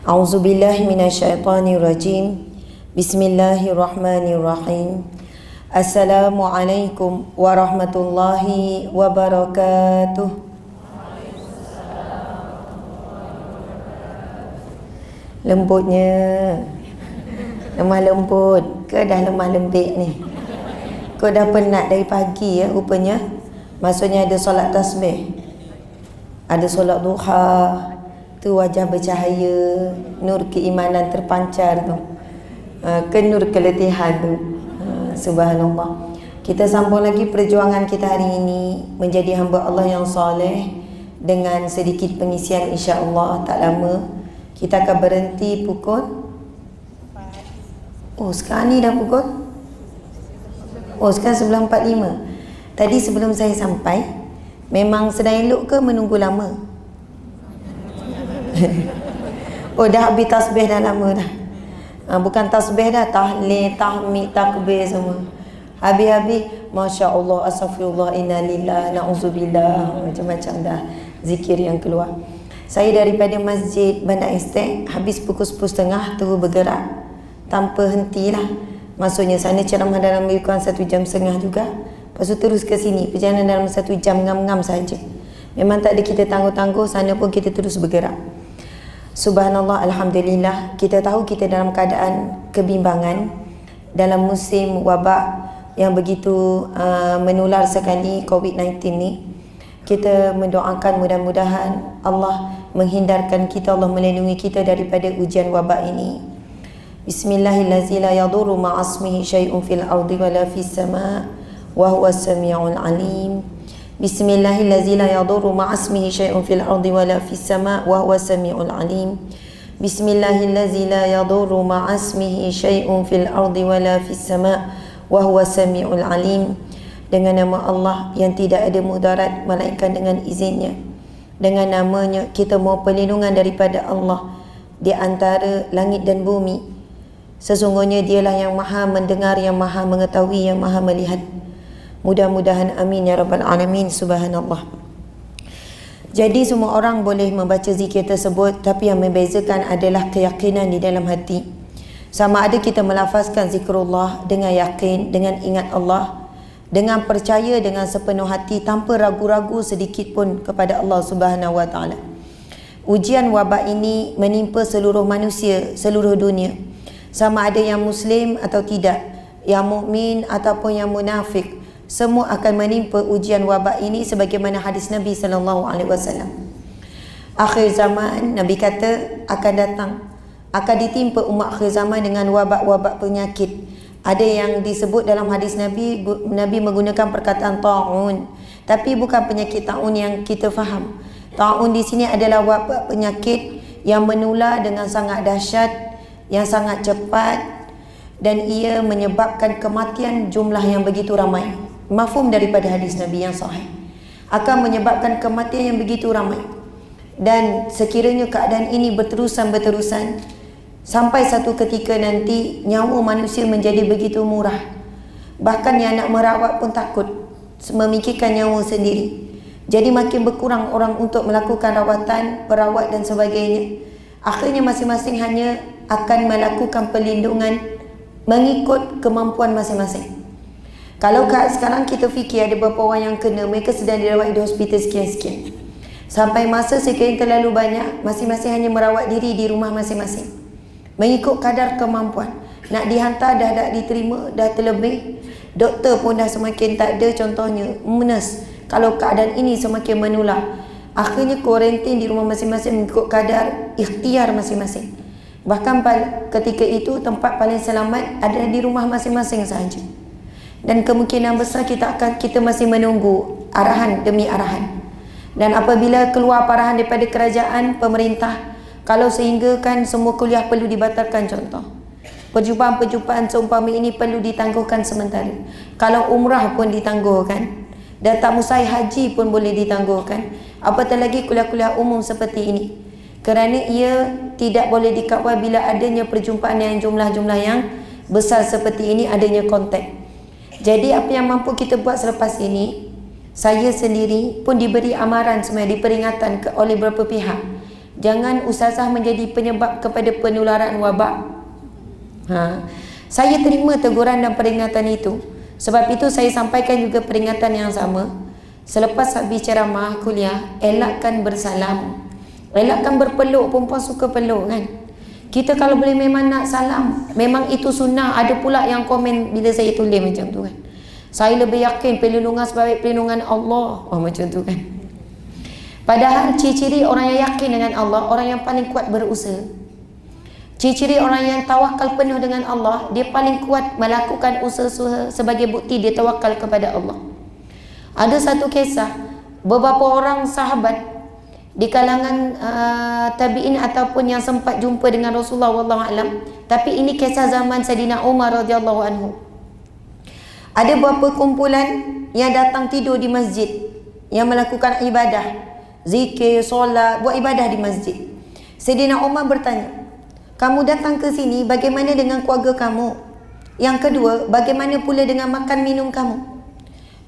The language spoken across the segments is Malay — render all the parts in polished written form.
A'udzubillahi minasyaitonirrajim. Bismillahirrahmanirrahim. Assalamualaikum warahmatullahi wabarakatuh. Lembutnya, lemah lembut ke dah lemah lembik ni? Kau dah penat dari pagi ya rupanya. Maksudnya ada solat tasbih, ada solat duha, tu wajah bercahaya, nur keimanan terpancar tu, ke nur keletihan tu. Subhanallah. Kita sambung lagi perjuangan kita hari ini menjadi hamba Allah yang soleh dengan sedikit pengisian, insya-Allah tak lama kita akan berhenti pukul. Oh, sekarang ni dah pukul. Oh, sekarang 9.45. Tadi sebelum saya sampai, memang sedang elok ke menunggu lama? Oh, dah habis tasbih dah lama dah. Bukan tasbih dah, tahlil, tahmid, takbir semua. Habis-habis, Masya Allah, Astaghfirullah, Innalillah, Na'udzubillah, macam-macam dah zikir yang keluar. Saya daripada Masjid Bandar Estate, habis pukul 10.30 terus bergerak tanpa hentilah. Maksudnya sana ceramah dalam lebih kurang 1 jam setengah juga. Lepas tu terus ke sini, perjalanan dalam 1 jam ngam-ngam saja. Memang tak ada kita tangguh-tangguh, sana pun kita terus bergerak. Subhanallah, Alhamdulillah. Kita tahu kita dalam keadaan kebimbangan dalam musim wabak yang begitu menular sekali, COVID-19 ni. Kita mendoakan mudah-mudahan Allah menghindarkan kita, Allah melindungi kita daripada ujian wabak ini. Bismillahirrahmanirrahim. La yadurru ma'asmihi syai'un fil ardi wala fis sama' wa huwas sami'ul alim. Bismillahirrahmanirrahim. La yadurru ma'asmihi syai'un fil ardi wala fis sama' wa huwas sami'ul alim. Bismillahirrahmanirrahim. La yadurru ma'asmihi syai'un fil ardi wala fis sama' wa huwas sami'ul alim. Dengan nama Allah yang tidak ada mudarat melainkan dengan izinnya. Dengan namanya kita mohon perlindungan daripada Allah di antara langit dan bumi. Sesungguhnya dialah yang maha mendengar, yang maha mengetahui, yang maha melihat. Mudah-mudahan amin ya rabbal alamin. Subhanallah. Jadi semua orang boleh membaca zikir tersebut, tapi yang membezakan adalah keyakinan di dalam hati. Sama ada kita melafazkan zikrullah dengan yakin, dengan ingat Allah, dengan percaya, dengan sepenuh hati, tanpa ragu-ragu sedikit pun kepada Allah Subhanahu wa taala. Ujian wabak ini menimpa seluruh manusia, seluruh dunia. Sama ada yang muslim atau tidak, yang mukmin ataupun yang munafik, semua akan menimpa ujian wabak ini sebagaimana hadis Nabi sallallahu alaihi wasallam. Akhir zaman, Nabi kata akan datang, akan ditimpa umat akhir zaman dengan wabak-wabak penyakit. Ada yang disebut dalam hadis Nabi, Nabi menggunakan perkataan ta'un, tapi bukan penyakit ta'un yang kita faham. Ta'un di sini adalah wabak penyakit yang menular dengan sangat dahsyat, yang sangat cepat, dan ia menyebabkan kematian jumlah yang begitu ramai. Mafhum daripada hadis Nabi yang sahih, akan menyebabkan kematian yang begitu ramai. Dan sekiranya keadaan ini berterusan sampai satu ketika nanti nyawa manusia menjadi begitu murah, bahkan yang nak merawat pun takut memikirkan nyawa sendiri. Jadi makin berkurang orang untuk melakukan rawatan, perawat dan sebagainya. Akhirnya masing-masing hanya akan melakukan perlindungan mengikut kemampuan masing-masing. Kalau sekarang kita fikir ada beberapa orang yang kena, mereka sedang dirawat di hospital sekian-sekian. Sampai masa sekiranya terlalu banyak, masing-masing hanya merawat diri di rumah masing-masing mengikut kadar kemampuan. Nak dihantar dah tak diterima, dah terlebih. Doktor pun dah semakin tak ada, contohnya nurse. Kalau keadaan ini semakin menular, akhirnya kuarantin di rumah masing-masing mengikut kadar ikhtiar masing-masing. Bahkan ketika itu tempat paling selamat adalah di rumah masing-masing sahaja. Dan kemungkinan besar kita masih menunggu arahan demi arahan. Dan apabila keluar arahan daripada kerajaan, pemerintah, kalau sehingga kan semua kuliah perlu dibatalkan, contoh perjumpaan-perjumpaan seumpama ini perlu ditangguhkan sementara. Kalau umrah pun ditangguhkan, dan tamusai haji pun boleh ditangguhkan, apatah lagi kuliah-kuliah umum seperti ini. Kerana ia tidak boleh dikawal bila adanya perjumpaan yang jumlah-jumlah yang besar seperti ini, adanya kontak. Jadi apa yang mampu kita buat selepas ini, saya sendiri pun diberi amaran sebenarnya, diperingatan oleh beberapa pihak Jangan ustazah menjadi penyebab kepada penularan wabak. Saya terima teguran dan peringatan itu. Sebab itu saya sampaikan juga peringatan yang sama. Selepas habis ceramah kuliah, elakkan bersalam, elakkan berpeluk. Perempuan suka peluk kan. Kita kalau boleh memang nak salam, memang itu sunnah. Ada pula yang komen bila saya tulis macam tu kan, saya lebih yakin perlindungan sebagai perlindungan Allah. Macam tu kan. Padahal ciri-ciri orang yang yakin dengan Allah, orang yang paling kuat berusaha. Ciri-ciri orang yang tawakal penuh dengan Allah, dia paling kuat melakukan usaha sebagai bukti dia tawakal kepada Allah. Ada satu kisah, beberapa orang sahabat di kalangan tabi'in ataupun yang sempat jumpa dengan Rasulullah wallahu alam, tapi ini kisah zaman Sayyidina Umar radhiyallahu anhu. Ada beberapa kumpulan yang datang tidur di masjid, yang melakukan ibadah, zikir, solat, buat ibadah di masjid. Sayyidina Umar bertanya, kamu datang ke sini, bagaimana dengan keluarga kamu? Yang kedua, bagaimana pula dengan makan minum kamu?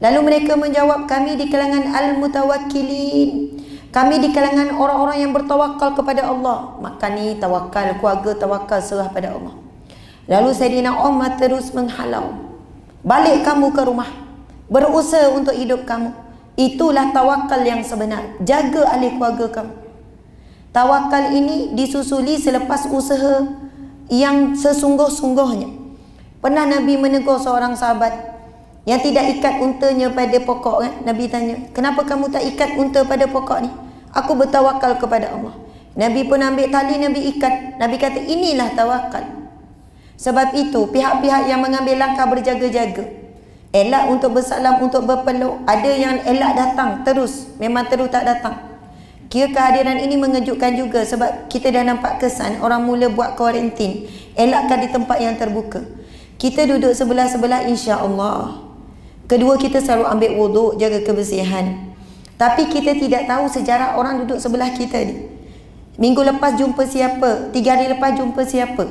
Lalu mereka menjawab, kami di kalangan al-mutawakkilin, kami di kalangan orang-orang yang bertawakal kepada Allah. Makan ni tawakal, keluarga tawakal, serah pada Allah. Lalu Sayyidina Umar terus menghalau, balik kamu ke rumah, berusaha untuk hidup kamu. Itulah tawakal yang sebenar. Jaga ahli keluarga kamu. Tawakal ini disusuli selepas usaha yang sesungguh-sungguhnya. Pernah Nabi menegur seorang sahabat yang tidak ikat untanya pada pokok kan? Nabi tanya, kenapa kamu tak ikat unta pada pokok ni? Aku bertawakal kepada Allah. Nabi pun ambil tali, Nabi ikat. Nabi kata, inilah tawakal. Sebab itu pihak-pihak yang mengambil langkah berjaga-jaga, elak untuk bersalam, untuk berpeluk. Ada yang elak datang terus, memang terus tak datang. Kira kehadiran ini mengejutkan juga, sebab kita dah nampak kesan orang mula buat kuarantin. Elakkan di tempat yang terbuka. Kita duduk sebelah-sebelah, insya-Allah. Kedua, kita selalu ambil wuduk, jaga kebersihan. Tapi kita tidak tahu sejarah orang duduk sebelah kita ni. Minggu lepas jumpa siapa, 3 hari lepas jumpa siapa,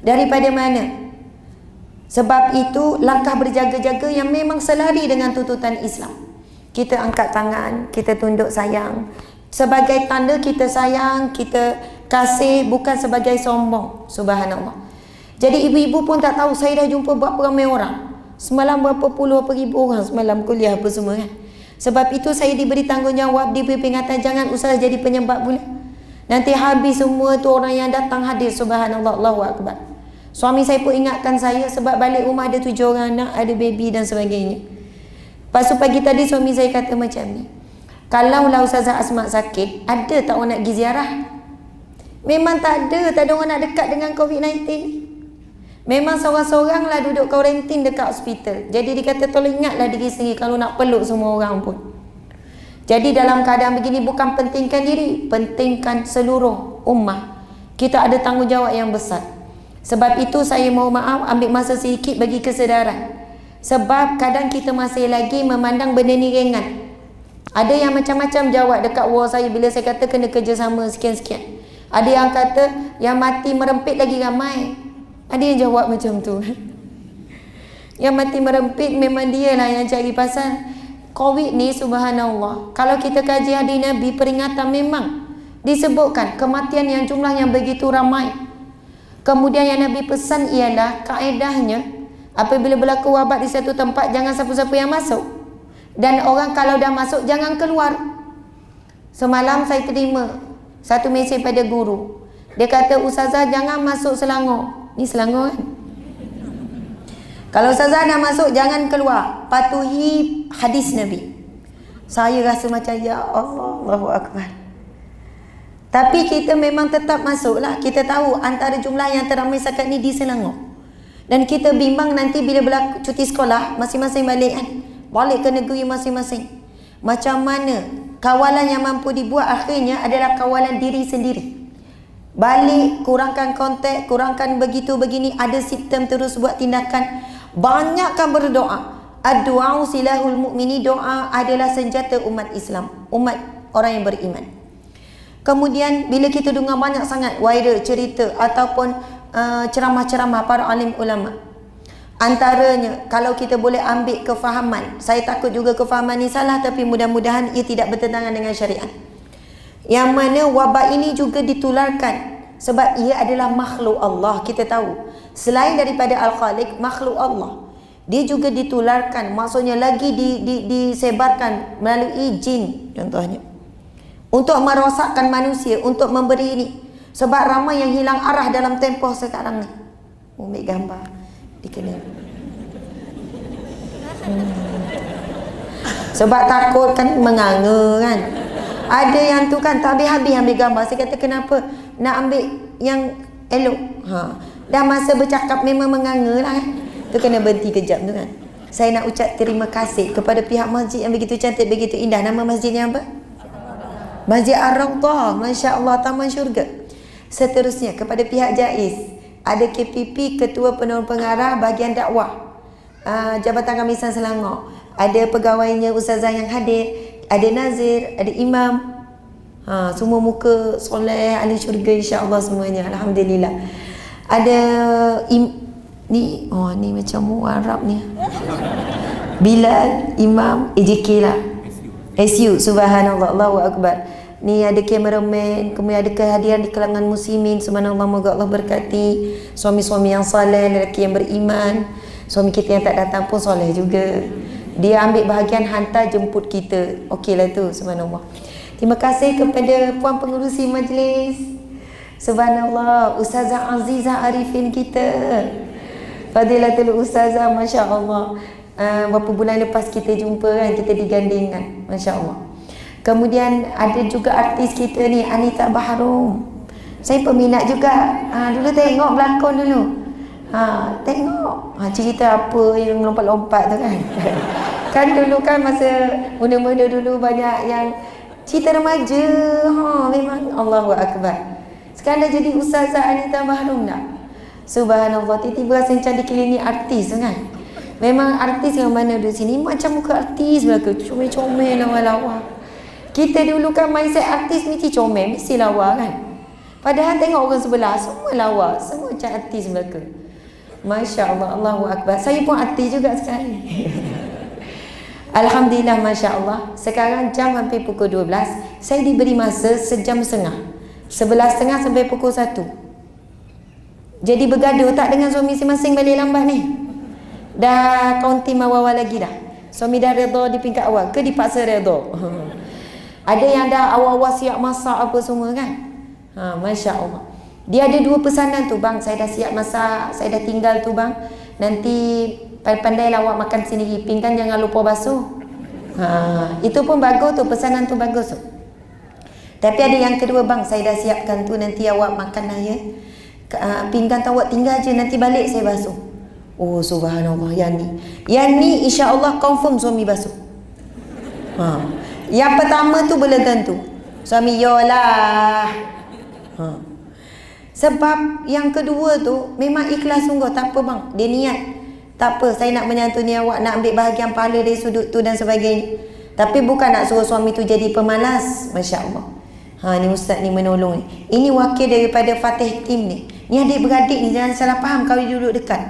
daripada mana. Sebab itu langkah berjaga-jaga yang memang selari dengan tuntutan Islam. Kita angkat tangan, kita tunduk sayang, sebagai tanda kita sayang, kita kasih, bukan sebagai sombong. Subhanallah. Jadi ibu-ibu pun tak tahu saya dah jumpa berapa ramai orang. Semalam berapa puluh, berapa ribu orang semalam kuliah apa semua kan. Sebab itu saya diberi tanggungjawab, diberi peringatan, jangan usah jadi penyebab pula. Nanti habis semua tu orang yang datang hadir. Subhanallah, Allahu Akbar. Suami saya pun ingatkan saya, sebab balik rumah ada 7 orang anak, ada baby dan sebagainya. Lepas tu pagi tadi suami saya kata macam ni, kalaulah Ustazah Asma sakit, ada tak orang nak pergi ziarah? Memang tak ada orang nak dekat dengan COVID-19 ni. Memang seorang-seorang lah duduk kuarantin dekat hospital. Jadi dia kata tolong ingatlah diri sendiri kalau nak peluk semua orang pun. Jadi dalam keadaan begini bukan pentingkan diri, pentingkan seluruh ummah. Kita ada tanggungjawab yang besar. Sebab itu saya mohon maaf ambil masa sedikit bagi kesedaran. Sebab kadang kita masih lagi memandang benda ni ringan. Ada yang macam-macam jawab dekat wall saya bila saya kata kena kerjasama sekian-sekian. Ada yang kata yang mati merempit lagi ramai. Ada yang jawab macam tu. Yang mati merempit memang dia lah yang cari pasal. Covid ni subhanallah, kalau kita kaji hadis Nabi, peringatan memang disebutkan kematian yang jumlah yang begitu ramai. Kemudian yang Nabi pesan ialah kaedahnya apabila berlaku wabak di satu tempat, jangan siapa-siapa yang masuk. Dan orang kalau dah masuk jangan keluar. Semalam saya terima satu mesej pada guru. Dia kata, Ustazah jangan masuk Selangor. Ni Selangor kan? Kalau Ustazah nak masuk jangan keluar, patuhi hadis Nabi. Saya rasa macam ya Allah, Allahu Akbar. Tapi kita memang tetap masuklah. Kita tahu antara jumlah yang teramai sekarang ni di Selangor. Dan kita bimbang nanti bila berlaku cuti sekolah, masing-masing balik kan, balik ke negeri masing-masing. Macam mana kawalan yang mampu dibuat akhirnya adalah kawalan diri sendiri. Balik, kurangkan kontak, kurangkan begitu begini, ada simptom terus buat tindakan. Banyakkan berdoa. Ad-du'a silahul mu'mini, doa adalah senjata umat Islam, umat orang yang beriman. Kemudian bila kita dengar banyak sangat viral cerita ataupun ceramah-ceramah para alim ulama, antaranya kalau kita boleh ambil kefahaman, saya takut juga kefahaman ni salah, tapi mudah-mudahan ia tidak bertentangan dengan syariat. Yang mana wabak ini juga ditularkan sebab ia adalah makhluk Allah. Kita tahu selain daripada Al-Khaliq, makhluk Allah, dia juga ditularkan, maksudnya lagi disebarkan melalui jin contohnya, untuk merosakkan manusia, untuk memberi ini. Sebab ramai yang hilang arah dalam tempoh sekarang ni. Ambil gambar dikena. Sebab takut kan menganga kan. Ada yang tu kan tak habis-habis ambil gambar. Saya kata kenapa nak ambil yang elok? Dah masa bercakap memang menganga lah kan. Tu kena berhenti kejap tu kan. Saya nak ucap terima kasih kepada pihak masjid yang begitu cantik, begitu indah. Nama masjidnya apa? Masjid Ar-Rawdah. Masya Allah, Taman Syurga. Seterusnya kepada pihak JAIS, ada KPP, Ketua Penolong Pengarah Bahagian Dakwah, Jabatan Kamisan Selangor. Ada pegawainya, ustazah yang hadir, ada Nazir, ada Imam. Semua muka soleh, ahli syurga insya-Allah semuanya. Alhamdulillah. Ada ni macam orang Arab ni. Bilal, Imam, AJK lah. SU, subhanallah, Allahu Akbar. Ni ada kameraman, kemudian ada kehadiran di kalangan muslimin. Subhanallah, moga Allah berkati suami-suami yang soleh, lelaki yang beriman. Suami kita yang tak datang pun soleh juga. Dia ambil bahagian hantar jemput kita. Okeylah tu, subhanallah. Terima kasih kepada puan pengurusi majlis. Subhanallah, Ustazah Azizah Arifin kita. Fadilatul Ustazah, Masya Allah. Beberapa bulan lepas kita jumpa kan, kita digandingkan, Masya Allah. Kemudian ada juga artis kita ni, Anita Baharom. Saya peminat juga. Dulu tengok berlakon dulu. Tengok cerita apa yang lompat-lompat tu kan. Kan dulu kan masa muda-muda dulu banyak yang cerita remaja. Memang Allahu Akbar. Sekarang dah jadi Ustazah Anita Baharom dah. Subhanallah, tiba-tiba rasa macam dikelilingi artis tu kan. Memang artis yang mana di sini macam muka artis belaka, comel-comel, lawa-lawa. Kita dulu kan mindset artis mesti comel, mesti lawa kan. Padahal tengok orang sebelah semua lawa, semua macam artis belaka. Masya Allah, Allahu Akbar. Saya pun artis juga sekali. Alhamdulillah, Masya Allah. Sekarang jam hampir pukul 12. Saya diberi masa sejam setengah, 11.30 sampai pukul 1. Jadi bergaduh tak dengan suami masing-masing balik lambat ni? Dah kaunting awal-awal lagi dah. Suami dah redha di peringkat awal ke dipaksa redha? Ada yang dah awal-awal siap masak apa semua kan. Masya Allah. Dia ada 2 pesanan tu, bang, saya dah siap masak, saya dah tinggal tu bang. Nanti pandai-pandai awak makan sendiri, pinggan jangan lupa basuh. Itu pun bagus tu, pesanan tu bagus tu. Tapi ada yang kedua, bang, saya dah siapkan tu, nanti awak makan lah ya. Pinggan tu awak tinggal je, nanti balik saya basuh. Oh subhanallah, yang ni insya Allah confirm suami basuh. Yang pertama tu belum tentu. Suami yolah. Sebab yang kedua tu memang ikhlas sungguh. Tak apa bang, dia niat. Tak apa, saya nak menyantuni awak, nak ambil bahagian pahala dari sudut tu dan sebagainya. Tapi bukan nak suruh suami tu jadi pemalas. Masya Allah. Ni ustaz ni menolong ni. Ini wakil daripada Fatih Tim ni. Ni adik-beradik ni jangan salah faham kalau duduk dekat.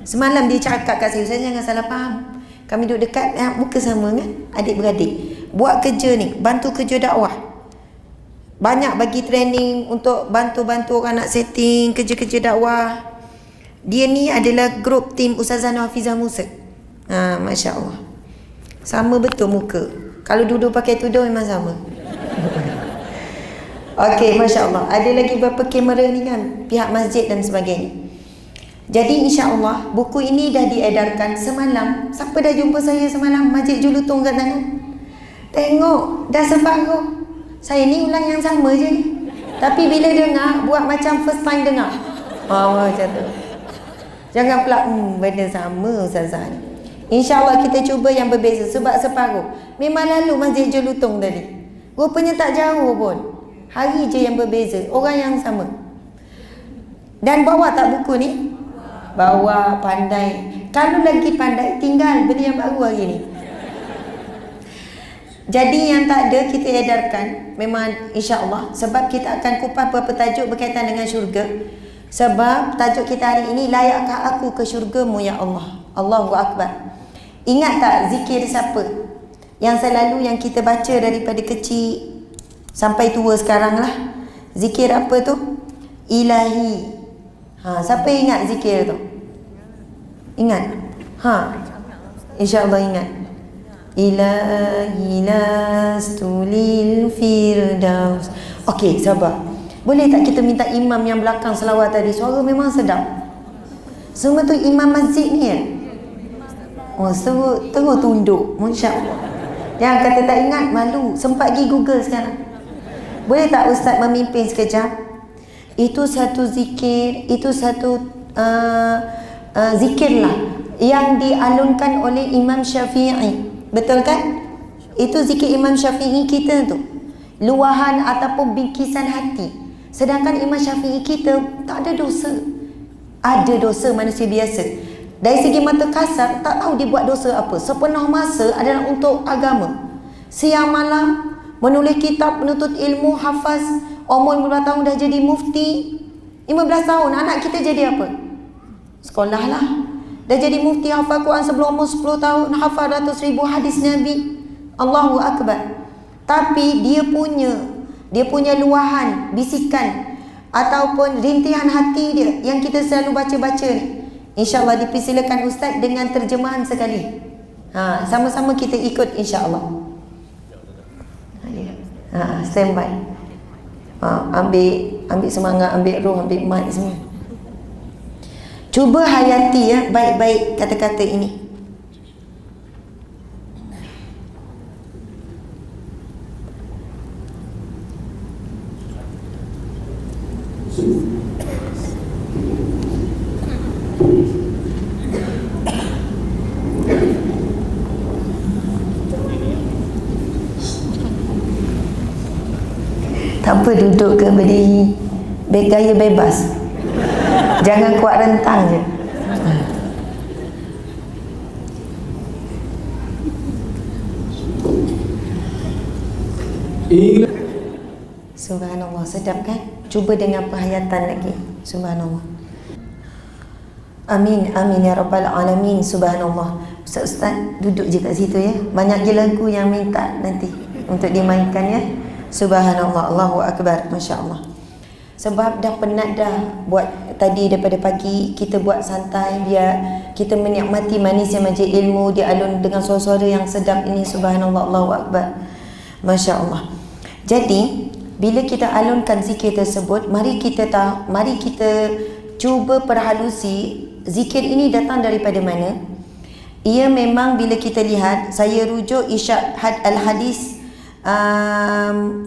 Semalam dia cakap kat saya, jangan salah faham. Kami duduk dekat, muka sama kan, adik-beradik. Buat kerja ni, bantu kerja dakwah. Banyak bagi training untuk bantu-bantu orang nak setting kerja-kerja dakwah. Dia ni adalah grup tim Ustazah Hafizah Musa. Masya Allah. Sama betul muka. Kalau duduk pakai tudung memang sama. Okey, Masya Allah. Ada lagi berapa kamera ni kan, pihak masjid dan sebagainya. Jadi insya Allah buku ini dah diedarkan semalam. Siapa dah jumpa saya semalam? Masjid Julutong kat tangan. Tengok, dah separuh. Saya ni ulang yang sama je ni. Tapi bila dengar, buat macam first time dengar. Macam tu. Jangan pula, benda sama Ustazah ni. InsyaAllah kita cuba yang berbeza. Sebab separuh memang lalu Masjid Julutong tadi. Rupanya tak jauh pun. Hari je yang berbeza. Orang yang sama. Dan bawa tak buku ni? Bawa, pandai. Kalau lagi pandai, tinggal beli yang baru hari ni. Jadi yang tak ada kita edarkan memang insya-Allah, sebab kita akan kupas beberapa tajuk berkaitan dengan syurga. Sebab tajuk kita hari ini, layakkah aku ke syurgamu ya Allah. Allahu Akbar. Ingat tak zikir siapa yang selalu yang kita baca daripada kecil Sampai tua sekarang lah. Zikir apa tu? Ilahi. Siapa ingat zikir tu? Ingat? InsyaAllah ingat. Ilahi lastulil firdaus. Okey, sabar. Boleh tak kita minta imam yang belakang selawat tadi? Suara memang sedap. Semua tu imam masjid ni kan? Terus tunduk. Masya Allah. Jangan kata tak ingat, malu. Sempat pergi Google sekarang. Boleh tak Ustaz memimpin sekejap? Itu satu zikir, itu satu zikir lah yang dialunkan oleh Imam Syafi'i. Betul kan? Itu zikir Imam Syafi'i kita tu. Luahan ataupun bingkisan hati. Sedangkan Imam Syafi'i kita tak ada dosa. Ada dosa manusia biasa. Dari segi mata kasar, tak tahu dia buat dosa apa. Sepenuh masa adalah untuk agama. Siang malam menulis kitab, penuntut ilmu, hafaz. Umur 15 tahun dah jadi mufti. 15 tahun anak kita jadi apa? Sekolah lah. Dah jadi mufti, hafal Quran sebelum umur 10 tahun, hafal ratus ribu hadis Nabi. Allahu Akbar. Tapi dia punya luahan, bisikan ataupun rintihan hati dia yang kita selalu baca-baca ni. InsyaAllah dipersilakan Ustaz dengan terjemahan sekali. Sama-sama kita ikut insyaAllah. Stand by. Ambil semangat, ambil roh, ambil mic semua. Cuba hayati ya baik-baik kata-kata ini. Tak apa duduk ke berdiri, gaya bebas. Jangan kuat rentang je. Subhanallah, sedap kan? Cuba dengan penghayatan lagi. Subhanallah. Amin, amin ya rabbal alamin. Subhanallah. Ustaz duduk je kat situ ya. Banyak je lagu yang minta nanti untuk dimainkan ya. Subhanallah, Allahu Akbar, Masya Allah. Sebab dah penat dah buat tadi daripada pagi. Kita buat santai biar kita menikmati manisnya majlis ilmu dialun dengan suara-suara yang sedap ini. Subhanallah, Allahu Akbar, Masya Allah. Jadi bila kita alunkan zikir tersebut, mari kita cuba perhalusi zikir ini datang daripada mana. Ia memang bila kita lihat, saya rujuk Isyad al-Hadis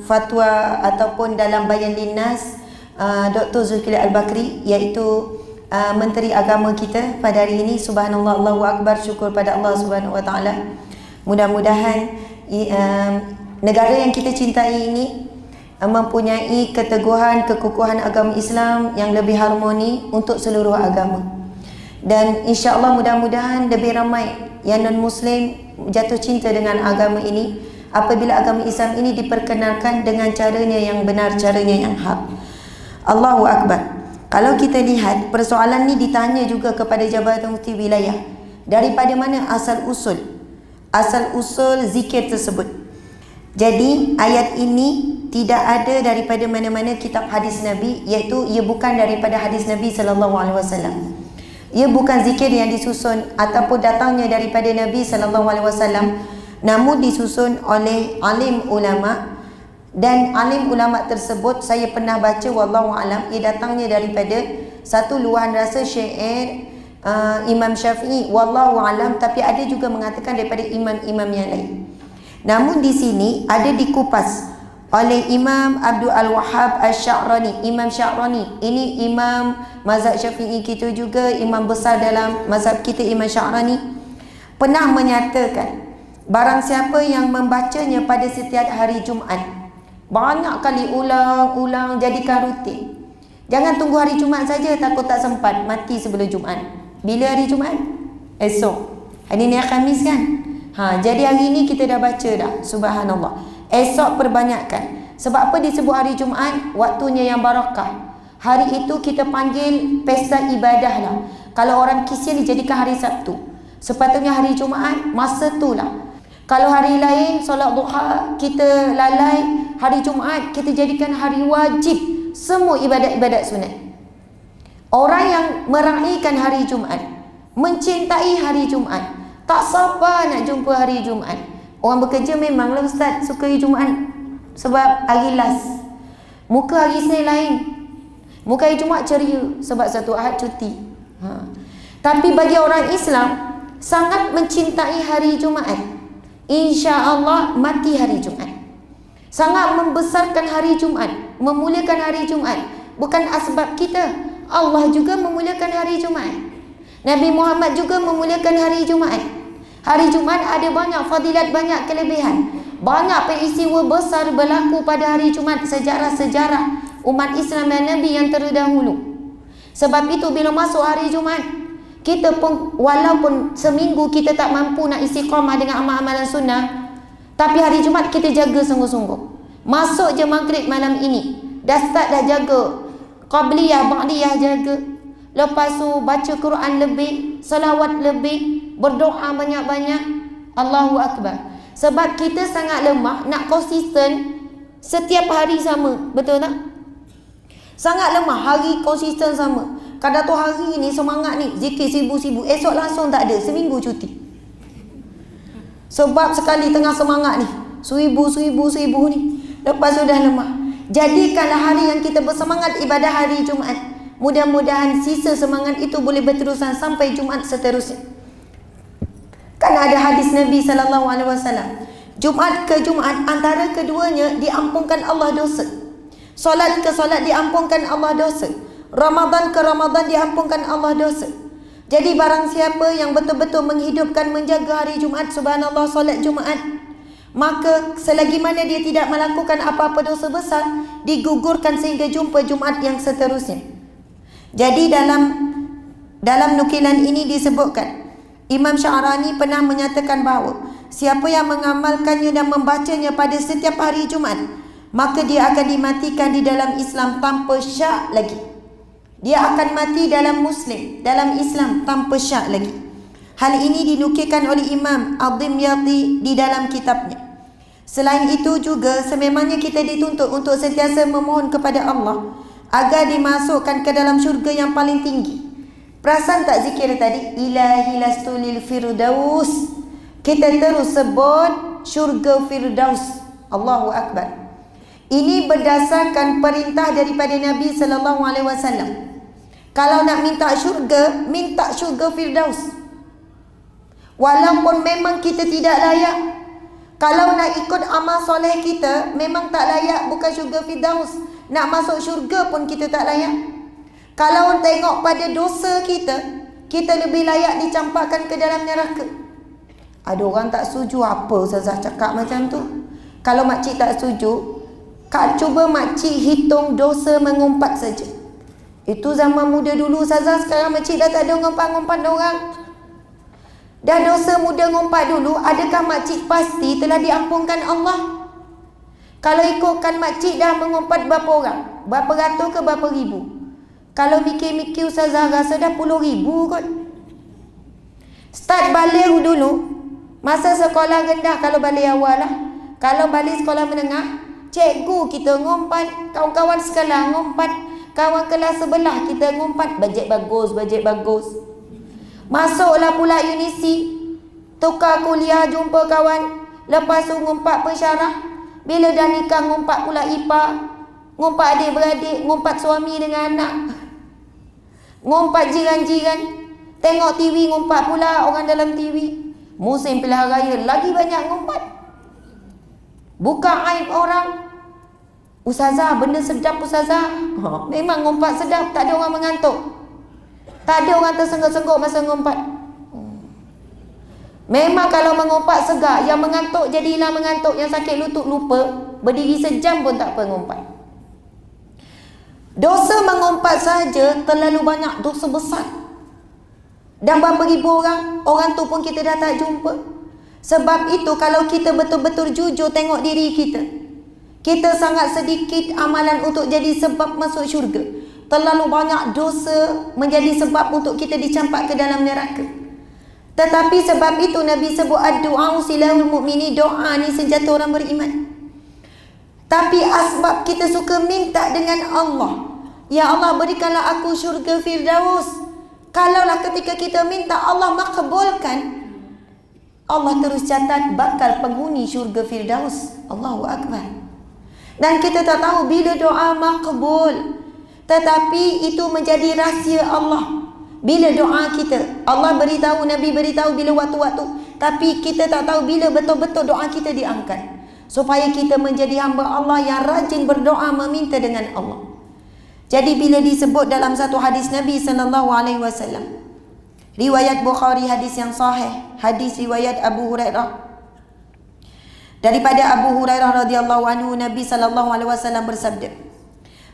fatwa ataupun dalam Bayan Linnas Dr. Zulkifli Al-Bakri, iaitu Menteri Agama kita pada hari ini. Subhanallah, Allahu Akbar, syukur pada Allah Subhanahu Wa Taala. Mudah-mudahan negara yang kita cintai ini mempunyai keteguhan, kekukuhan agama Islam yang lebih harmoni untuk seluruh agama. Dan insya-Allah mudah-mudahan lebih ramai yang non-Muslim jatuh cinta dengan agama ini apabila agama Islam ini diperkenalkan dengan caranya yang benar, caranya yang hak. Allahu Akbar. Kalau kita lihat persoalan ni ditanya juga kepada Jabatan Mufti Wilayah, daripada mana asal usul zikir tersebut. Jadi ayat ini tidak ada daripada mana-mana kitab hadis Nabi, iaitu ia bukan daripada hadis Nabi sallallahu alaihi wasallam. Ia bukan zikir yang disusun ataupun datangnya daripada Nabi sallallahu alaihi wasallam, namun disusun oleh alim ulama. Dan alim ulama tersebut saya pernah baca, wallahu alam, ia datangnya daripada satu luahan rasa syair Imam Syafi'i, wallahu alam, tapi ada juga mengatakan daripada imam-imam yang lain. Namun di sini ada dikupas oleh Imam Abdul Al-Wahhab Asy-Sya'rani. Imam Sya'rani ini imam mazhab Syafi'i kita juga, imam besar dalam mazhab kita. Imam Sya'rani pernah menyatakan, barang siapa yang membacanya pada setiap hari Jumaat, banyak kali ulang-ulang, jadikan rutin. Jangan tunggu hari Jumaat saja, takut tak sempat, mati sebelum Jumaat. Bila hari Jumaat? Esok. Hari ni Khamis kan? Jadi hari ni kita dah baca dah. Subhanallah. Esok perbanyakkan. Sebab apa disebut hari Jumaat? Waktunya yang barakah. Hari itu kita panggil pesta ibadah lah. Kalau orang Kristian dijadikan hari Sabtu, sepatutnya hari Jumaat masa tu lah. Kalau hari lain solat duha kita lalai, hari Jumaat kita jadikan hari wajib semua ibadat-ibadat sunat. Orang yang meraihkan hari Jumaat, mencintai hari Jumaat, tak sabar nak jumpa hari Jumaat. Orang bekerja memanglah ustaz suka hari Jumaat sebab hari last. Muka hari Isnin lain, muka hari Jumaat ceria sebab satu Ahad cuti. Tapi bagi orang Islam sangat mencintai hari Jumaat, insya-Allah mati hari Jumaat. Sangat membesarkan hari Jumaat, memuliakan hari Jumaat. Bukan asbab kita, Allah juga memuliakan hari Jumaat. Nabi Muhammad juga memuliakan hari Jumaat. Hari Jumaat ada banyak fadilat, banyak kelebihan. Banyak peristiwa besar berlaku pada hari Jumaat, sejarah-sejarah umat Islam dan Nabi yang terdahulu. Sebab itu bila masuk hari Jumaat, kita pun walaupun seminggu kita tak mampu nak istiqamah dengan amal-amalan sunnah, tapi hari Jumaat kita jaga sungguh-sungguh. Masuk je maghrib malam ini, dah start dah jaga qabliyah, ba'diyah jaga. Lepas tu baca Quran lebih, salawat lebih, berdoa banyak-banyak. Allahu Akbar. Sebab kita sangat lemah nak konsisten setiap hari sama. Betul tak? Sangat lemah hari konsisten sama. Kadang tu hari ni semangat ni zikir sibu-sibu, esok langsung tak ada, seminggu cuti. Sebab sekali tengah semangat ni, seribu ni, lepas tu dah lemah. Jadikanlah hari yang kita bersemangat ibadah hari Jumaat. Mudah-mudahan sisa semangat itu boleh berterusan sampai Jumaat seterusnya. Kan ada hadis Nabi SAW, Jumaat ke Jumaat antara keduanya diampunkan Allah dosa. Solat ke solat diampunkan Allah dosa. Ramadan ke Ramadan diampunkan Allah dosa. Jadi barang siapa yang betul-betul menghidupkan, menjaga hari Jumaat, subhanallah, solat Jumaat, maka selagi mana dia tidak melakukan apa-apa dosa besar, digugurkan sehingga jumpa Jumaat yang seterusnya. Jadi dalam nukilan ini disebutkan, Imam Sya'rani pernah menyatakan bahawa siapa yang mengamalkannya dan membacanya pada setiap hari Jumaat, maka dia akan dimatikan di dalam Islam tanpa syak lagi. Dia akan mati dalam Muslim, dalam Islam tanpa syak lagi. Hal ini dinukilkan oleh Imam Ad-Dimyati di dalam kitabnya. Selain itu juga sememangnya kita dituntut untuk sentiasa memohon kepada Allah agar dimasukkan ke dalam syurga yang paling tinggi. Perasan tak zikir tadi? Ilahi lastu lil firdaus. Kita terus sebut syurga Firdaus. Allahu Akbar. Ini berdasarkan perintah daripada Nabi SAW. Kalau nak minta syurga Firdaus. Walaupun memang kita tidak layak. Kalau nak ikut amal soleh kita, memang tak layak, bukan syurga Firdaus. Nak masuk syurga pun kita tak layak. Kalau tengok pada dosa kita, kita lebih layak dicampakkan ke dalam neraka. Ada orang tak setuju, apa Ustazah cakap macam tu? Kalau makcik tak setuju, Kak cuba makcik hitung dosa mengumpat saja. Itu zaman muda dulu Ustazah, sekarang makcik dah tak ada ngumpat-ngumpat orang. Dah dosa muda ngumpat dulu, adakah makcik pasti telah diampunkan Allah? Kalau ikutkan makcik dah mengumpat berapa orang? Berapa ratus ke berapa ribu? Kalau mikir-mikir Ustazah rasa dah puluh ribu kot. Start balik dulu, masa sekolah rendah, kalau balik awal lah. Kalau balik sekolah menengah, cikgu kita ngumpat, kawan-kawan sekolah ngumpat, kawan kelas sebelah kita ngumpat, bajet bagus. Masuklah pula unisi, tukar kuliah, jumpa kawan, lepas tu ngumpat pensyarah. Bila dah nikah ngumpat pula ipar, ngumpat adik-beradik, ngumpat suami dengan anak, ngumpat jiran-jiran, tengok TV ngumpat pula orang dalam TV. Musim pilihan raya lagi banyak ngumpat. Buka aib orang. Ustazah, benda sedap Ustazah. Memang ngumpat sedap, tak ada orang mengantuk. Tak ada orang tersengguk-sengguk masa ngumpat. Memang kalau mengumpat segar, yang mengantuk jadi hilang mengantuk, yang sakit lutut lupa, berdiri sejam pun tak apa ngumpat. Dosa mengumpat saja terlalu banyak, dosa besar. Dan berapa ribu orang tu pun kita dah tak jumpa. Sebab itu kalau kita betul-betul jujur tengok diri kita, kita sangat sedikit amalan untuk jadi sebab masuk syurga. Terlalu banyak dosa menjadi sebab untuk kita dicampak ke dalam neraka. Tetapi sebab itu Nabi sebut ad-du'a silahul mu'mini, doa ni senjata orang beriman. Tapi asbab kita suka minta dengan Allah, ya Allah berikanlah aku syurga Firdaus. Kalaulah ketika kita minta Allah makbulkan, Allah terus catat bakal penghuni syurga Firdaus. Allahu Akbar. Dan kita tak tahu bila doa makbul, tetapi itu menjadi rahsia Allah. Bila doa kita, Allah beritahu, Nabi beritahu bila waktu-waktu, tapi kita tak tahu bila betul-betul doa kita diangkat. Supaya kita menjadi hamba Allah yang rajin berdoa meminta dengan Allah. Jadi bila disebut dalam satu hadis Nabi SAW, riwayat Bukhari, hadis yang sahih, hadis riwayat Abu Hurairah. Daripada Abu Hurairah radhiyallahu anhu, Nabi SAW bersabda,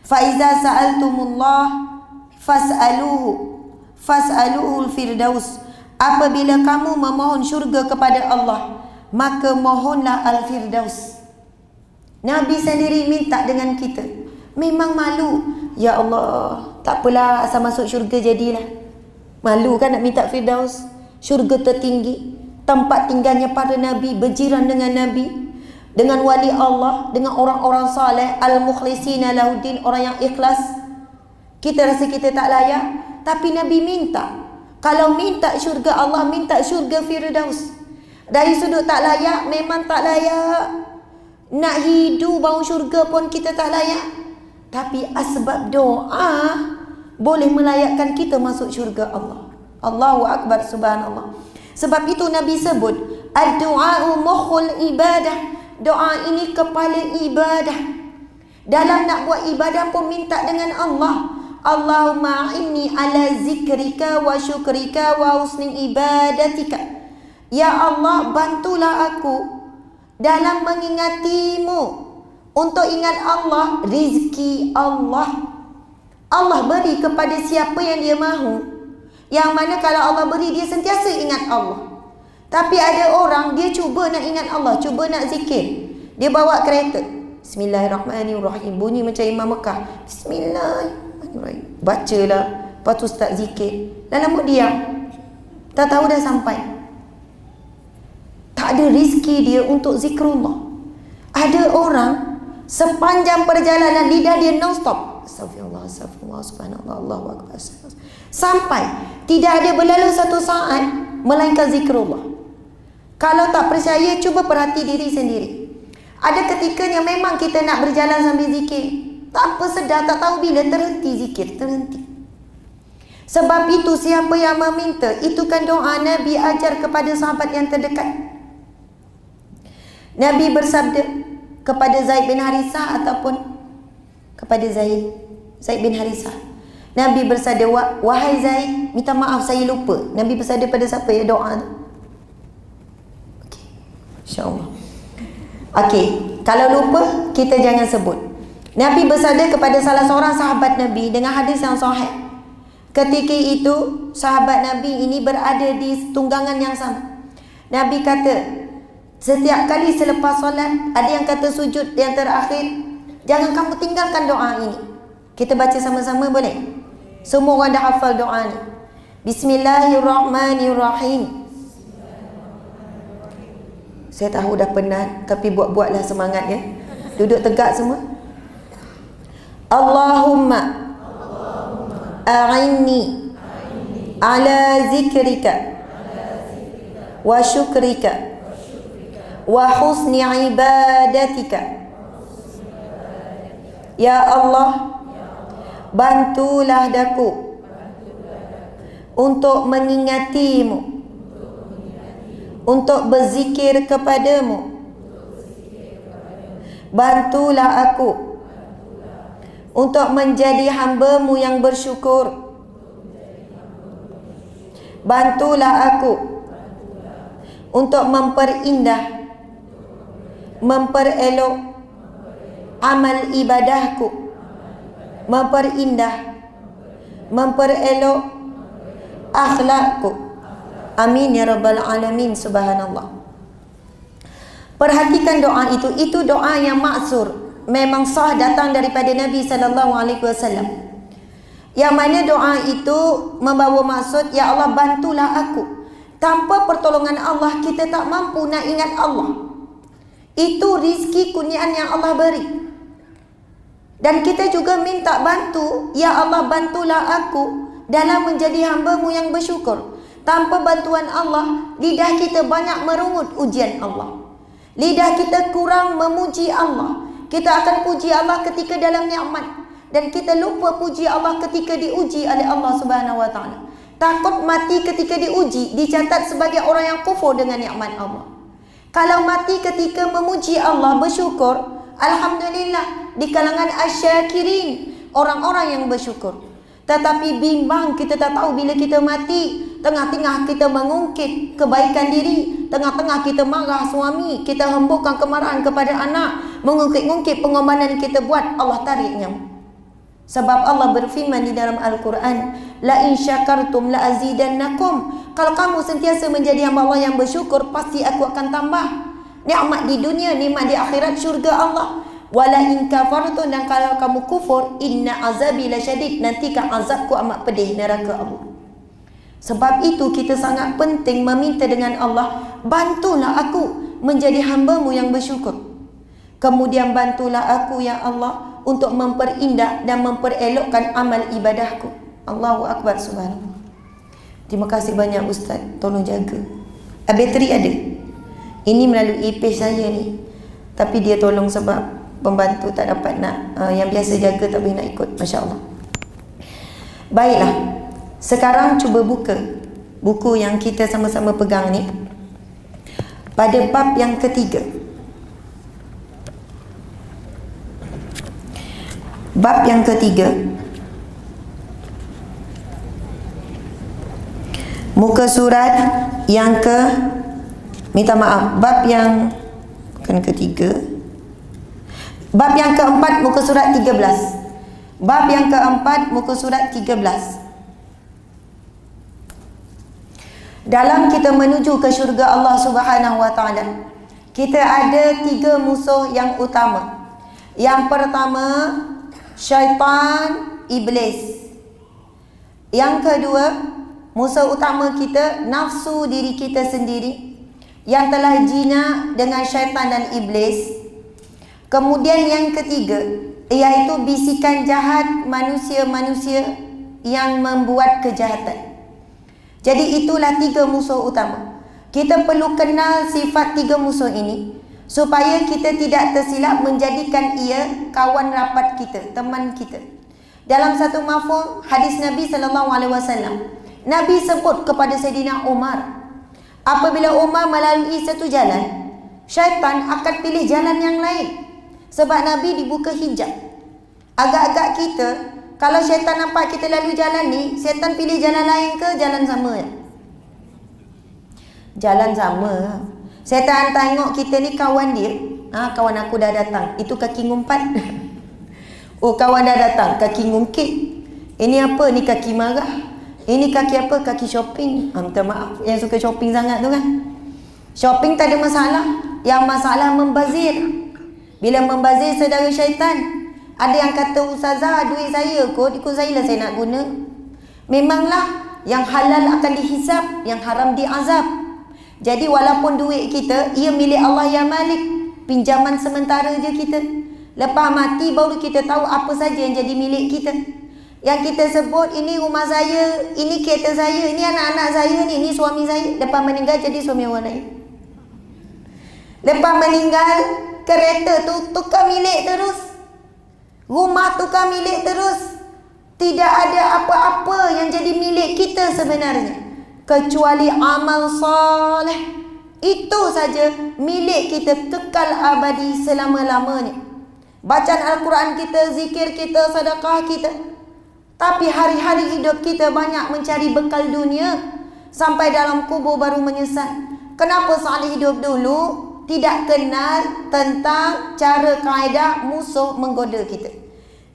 "Fa iza sa'altumullah fas'aluhul firdaus." Apabila kamu memohon syurga kepada Allah, maka mohonlah al-firdaus. Nabi sendiri minta dengan kita. Memang malu. Ya Allah, tak apalah, asal masuk syurga jadilah. Malu kan nak minta firdaus? Syurga tertinggi, tempat tinggalnya para Nabi, berjiran dengan Nabi, dengan wali Allah, dengan orang-orang saleh, al-mukhlisina lahuddin, orang yang ikhlas. Kita rasa kita tak layak, tapi Nabi minta. Kalau minta syurga Allah, minta syurga firdaus. Dari sudut tak layak, memang tak layak. Nak hidup bau syurga pun kita tak layak. Tapi asbab doa boleh melayakkan kita masuk syurga Allah. Allahu Akbar, subhanallah. Sebab itu Nabi sebut, ad-du'a'u mukhul ibadah. Doa ini kepala ibadah. Dalam nak buat ibadah pun minta dengan Allah. Allahumma inni ala zikrika wa syukrika wa husni ibadatika. Ya Allah, bantulah aku dalam mengingatimu. Untuk ingat Allah, rizki Allah. Allah beri kepada siapa yang dia mahu. Yang mana kalau Allah beri, dia sentiasa ingat Allah. Tapi ada orang, dia cuba nak ingat Allah, cuba nak zikir. Dia bawa kereta, Bismillahirrahmanirrahim, bunyi macam Imam Mekah, Bismillahirrahmanirrahim, bacalah, lepas tu start zikir. Lama diam, tak tahu dah sampai. Tak ada rizki dia untuk zikrullah. Ada orang sepanjang perjalanan lidah dia non-stop, Astagfirullah, Astagfirullah, Subhanallah, Allahu Akbar, sampai tidak ada berlalu satu saat melainkan zikrullah. Kalau tak percaya, cuba perhati diri sendiri. Ada ketikanya memang kita nak berjalan sambil zikir, tak apa sedar, tak tahu bila terhenti zikir, terhenti. Sebab itu siapa yang meminta, itu kan doa Nabi ajar kepada sahabat yang terdekat. Nabi bersabda kepada Zaid bin Harithah ataupun kepada Zaid bin Harithah. Nabi bersabda, wahai Zaid, minta maaf saya lupa. Nabi bersabda pada siapa ya doa tu? Okey, insya-Allah. Okey, kalau lupa kita jangan sebut. Nabi bersabda kepada salah seorang sahabat Nabi dengan hadis yang sahih. Ketika itu sahabat Nabi ini berada di tunggangan yang sama. Nabi kata, setiap kali selepas solat, ada yang kata sujud yang terakhir, jangan kamu tinggalkan doa ini. Kita baca sama-sama boleh? Semua orang dah hafal doa ni. Bismillahirrahmanirrahim. Saya tahu dah penat, tapi buat-buatlah semangat ya. Duduk tegak semua. Allahumma a'inni ala zikrika wa syukrika wa husni ibadatika. Ya Allah, bantulah daku untuk mengingatimu, untuk berzikir kepadamu. Bantulah aku untuk menjadi hamba-Mu yang bersyukur. Bantulah aku untuk memperindah, memperelok amal ibadahku, memperindah, memperelok akhlakku. Amin ya rabbal alamin, subhanallah. Perhatikan doa itu doa yang maksur, memang sah datang daripada Nabi SAW. Yang mana doa itu membawa maksud, ya Allah bantulah aku. Tanpa pertolongan Allah kita tak mampu nak ingat Allah. Itu rizki kurniaan yang Allah beri. Dan kita juga minta bantu, ya Allah bantulah aku dalam menjadi hamba-Mu yang bersyukur. Tanpa bantuan Allah, lidah kita banyak merungut ujian Allah. Lidah kita kurang memuji Allah. Kita akan puji Allah ketika dalam nikmat, dan kita lupa puji Allah ketika diuji oleh Allah Subhanahu wa taala. Takut mati ketika diuji dicatat sebagai orang yang kufur dengan nikmat Allah. Kalau mati ketika memuji Allah, bersyukur, alhamdulillah, di kalangan asyakirin, orang-orang yang bersyukur. Tetapi bimbang, kita tak tahu bila kita mati, tengah-tengah kita mengungkit kebaikan diri, tengah-tengah kita marah suami, kita hembuskan kemarahan kepada anak, mengungkit-ungkit pengorbanan kita buat, Allah tariknya. Sebab Allah berfirman di dalam Al-Quran, la in syakartum la azidannakum. Kalau kamu sentiasa menjadi hamba Allah yang bersyukur, pasti aku akan tambah nikmat di dunia, nikmat di akhirat, syurga Allah. Wala in kafartum, dan kalau kamu kufur, inna azabi lasyadid, nanti kan azabku amat pedih, neraka Allah. Sebab itu kita sangat penting meminta dengan Allah, bantulah aku menjadi hamba-Mu yang bersyukur. Kemudian bantulah aku ya Allah untuk memperindah dan memperelokkan amal ibadahku. Allahu Akbar, subhanallah. Terima kasih banyak Ustaz, tolong jaga. Bateri ada. Ini melalui page saya ni, tapi dia tolong sebab pembantu tak dapat nak, yang biasa jaga tak boleh nak ikut. Masya Allah. Baiklah, sekarang cuba buka buku yang kita sama-sama pegang ni, pada bab yang ketiga. Bab yang ketiga, muka surat yang ke, minta maaf, bab yang bukan ketiga, bab yang keempat, muka surat 13. Bab yang keempat, muka surat 13. Dalam kita menuju ke syurga Allah Subhanahu wa taala, kita ada 3 musuh yang utama. Yang pertama, syaitan, iblis. Yang kedua, musuh utama kita, nafsu diri kita sendiri yang telah jinak dengan syaitan dan iblis. Kemudian yang ketiga, iaitu bisikan jahat manusia-manusia yang membuat kejahatan. Jadi itulah 3 musuh utama. Kita perlu kenal sifat 3 musuh ini supaya kita tidak tersilap menjadikan ia kawan rapat kita, teman kita. Dalam satu mafhum hadis Nabi SAW, Nabi sebut kepada Sayyidina Umar, apabila Umar melalui satu jalan, syaitan akan pilih jalan yang lain. Sebab Nabi dibuka hijab. Agak-agak kita, kalau syaitan nampak kita lalu jalan ni, syaitan pilih jalan lain ke jalan sama ya? Jalan sama. Syaitan tengok kita ni kawan dia, kawan aku dah datang, itu kaki ngumpat. Oh, kawan dah datang, kaki ngungkit. Ini apa? Ni kaki marah. Ini kaki apa? Kaki shopping. Minta maaf yang suka shopping sangat tu kan. Shopping tak ada masalah. Yang masalah membazir. Bila membazir saudara syaitan. Ada yang kata, ustazah, duit saya kot, ikut saya lah saya nak guna. Memanglah yang halal akan dihisap, yang haram diazab. Jadi walaupun duit kita, ia milik Allah yang Malik, pinjaman sementara je kita. Lepas mati baru kita tahu apa saja yang jadi milik kita. Yang kita sebut, ini rumah saya, ini kereta saya, ini anak-anak saya, ini suami saya. Lepas meninggal jadi suami orang lain. Lepas meninggal, kereta tu tukar milik terus, rumah tukar milik terus. Tidak ada apa-apa yang jadi milik kita sebenarnya, kecuali amal soleh. Itu saja milik kita kekal abadi selama-lamanya. Bacaan Al-Quran kita, zikir kita, sedekah kita. Tapi hari-hari hidup kita banyak mencari bekal dunia. Sampai dalam kubur baru menyesal. Kenapa Salih hidup dulu tidak kenal tentang cara kaedah musuh menggoda kita.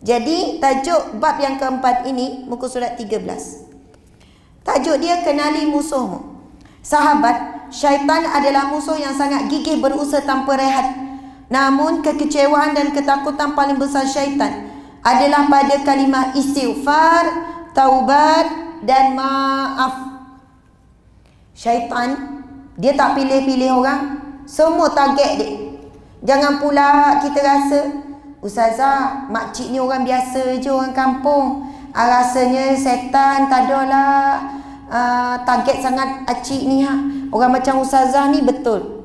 Jadi tajuk bab yang keempat ini, muka surat 13. Tajuk dia, kenali musuhmu. Sahabat, syaitan adalah musuh yang sangat gigih berusaha tanpa rehat. Namun kekecewaan dan ketakutan paling besar syaitan adalah pada kalimah istighfar, taubat dan maaf. Syaitan, dia tak pilih-pilih orang, semua target dia. Jangan pula kita rasa Ustazah, makcik ni orang biasa je, orang kampung. Rasanya setan tak adalah target sangat acik ni ha. Orang macam ustazah ni betul.